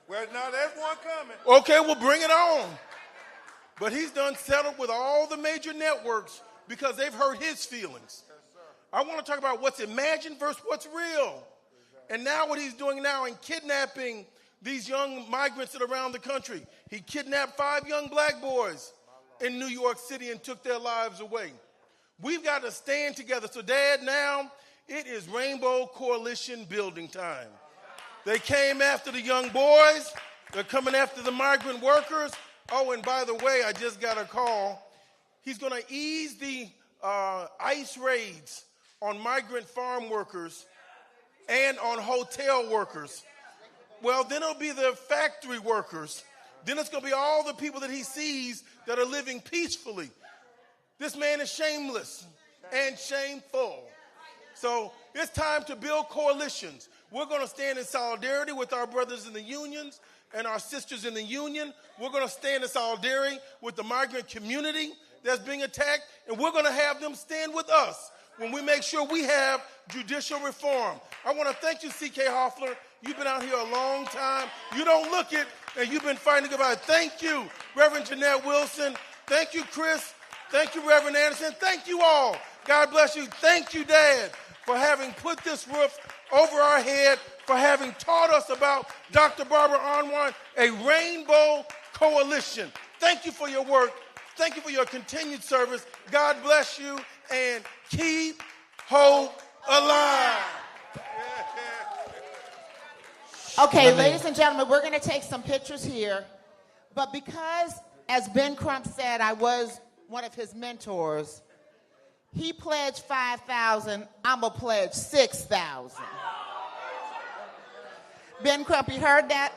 Well, now there's one coming. Okay, we'll bring it on. But he's done settled with all the major networks because they've hurt his feelings. Yes, I want to talk about what's imagined versus what's real. And now what he's doing now in kidnapping these young migrants that are around the country. He kidnapped 5 young black boys in New York City and took their lives away. We've got to stand together. So, Dad, now it is Rainbow Coalition building time. They came after the young boys. They're coming after the migrant workers. Oh, and by the way, I just got a call. He's going to ease the ICE raids on migrant farm workers and on hotel workers. Well, then it'll be the factory workers. Then it's going to be all the people that he sees that are living peacefully. This man is shameless and shameful. So it's time to build coalitions. We're going to stand in solidarity with our brothers in the unions, and our sisters in the union. We're going to stand in solidarity with the migrant community that's being attacked, and we're going to have them stand with us when we make sure we have judicial reform. I want to thank you, C.K. Hoffler. You've been out here a long time. You don't look it, and you've been fighting about it. Thank you, Reverend Jeanette Wilson. Thank you, Chris. Thank you, Reverend Anderson. Thank you all. God bless you. Thank you, Dad, for having put this roof over our head, for having taught us about Dr. Barbara Arnwine, a rainbow coalition. Thank you for your work. Thank you for your continued service. God bless you, and keep hope alive. Okay, ladies and gentlemen, we're going to take some pictures here. But because, as Ben Crump said, I was one of his mentors, he pledged $5,000. I'm going to pledge $6,000. Ben Crump, you heard that?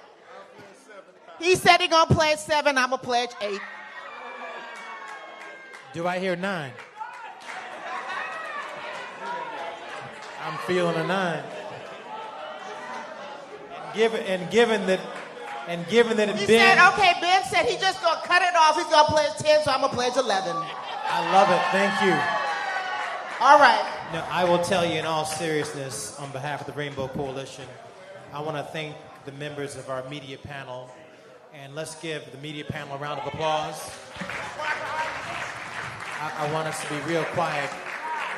He said he's going to pledge $7. I'm going to pledge $8. Do I hear 9? I'm feeling a 9. Given that he said, okay, Ben said he's just going to cut it off. He's going to pledge 10, so I'm going to pledge 11. I love it. Thank you. All right. Now, I will tell you in all seriousness, on behalf of the Rainbow Coalition, I want to thank the members of our media panel, and let's give the media panel a round of applause. I want us to be real quiet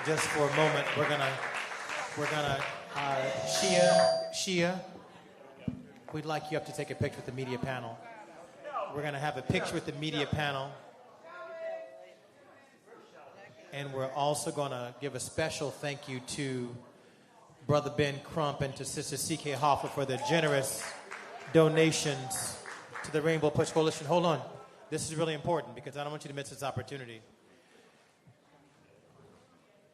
just for a moment. We're gonna, Shia, we'd like you up to take a picture with the media panel. We're gonna have a picture with the media panel. And we're also gonna give a special thank you to Brother Ben Crump and to Sister C.K. Hoffler for their generous donations to the Rainbow Push Coalition. Hold on. This is really important because I don't want you to miss this opportunity.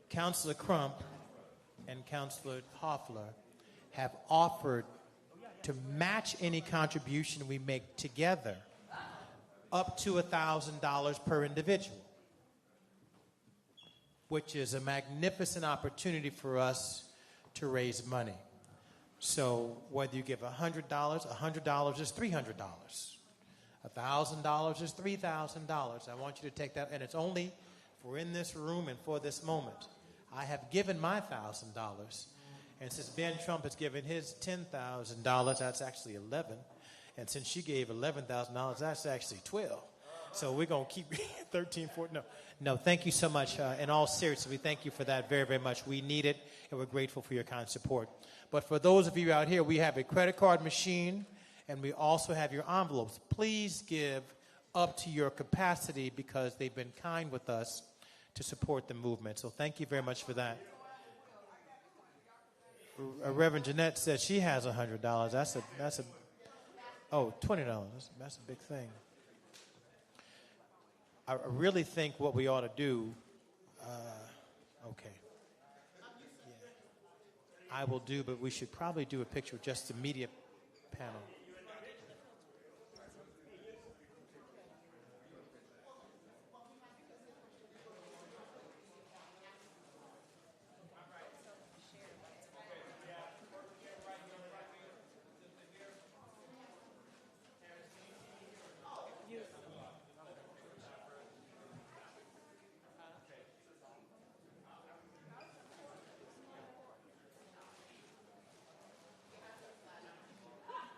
Councilor Crump and Councilor Hoffler have offered to match any contribution we make together up to $1,000 per individual, which is a magnificent opportunity for us to raise money. So whether you give $100 is $300. $1,000 is $3,000. I want you to take that, and it's only for in this room and for this moment. I have given my $1,000, and since Ben Trump has given his $10,000, that's actually 11. And since she gave $11,000, that's actually 12. So we're going to keep 13, 14. No, thank you so much. In all seriousness, we thank you for that very, very much. We need it, and we're grateful for your kind support. But for those of you out here, we have a credit card machine, and we also have your envelopes. Please give up to your capacity because they've been kind with us to support the movement. So thank you very much for that. Reverend Jeanette says she has $100. $20. That's a big thing. I really think what we ought to do, I will do, but we should probably do a picture of just the media panel.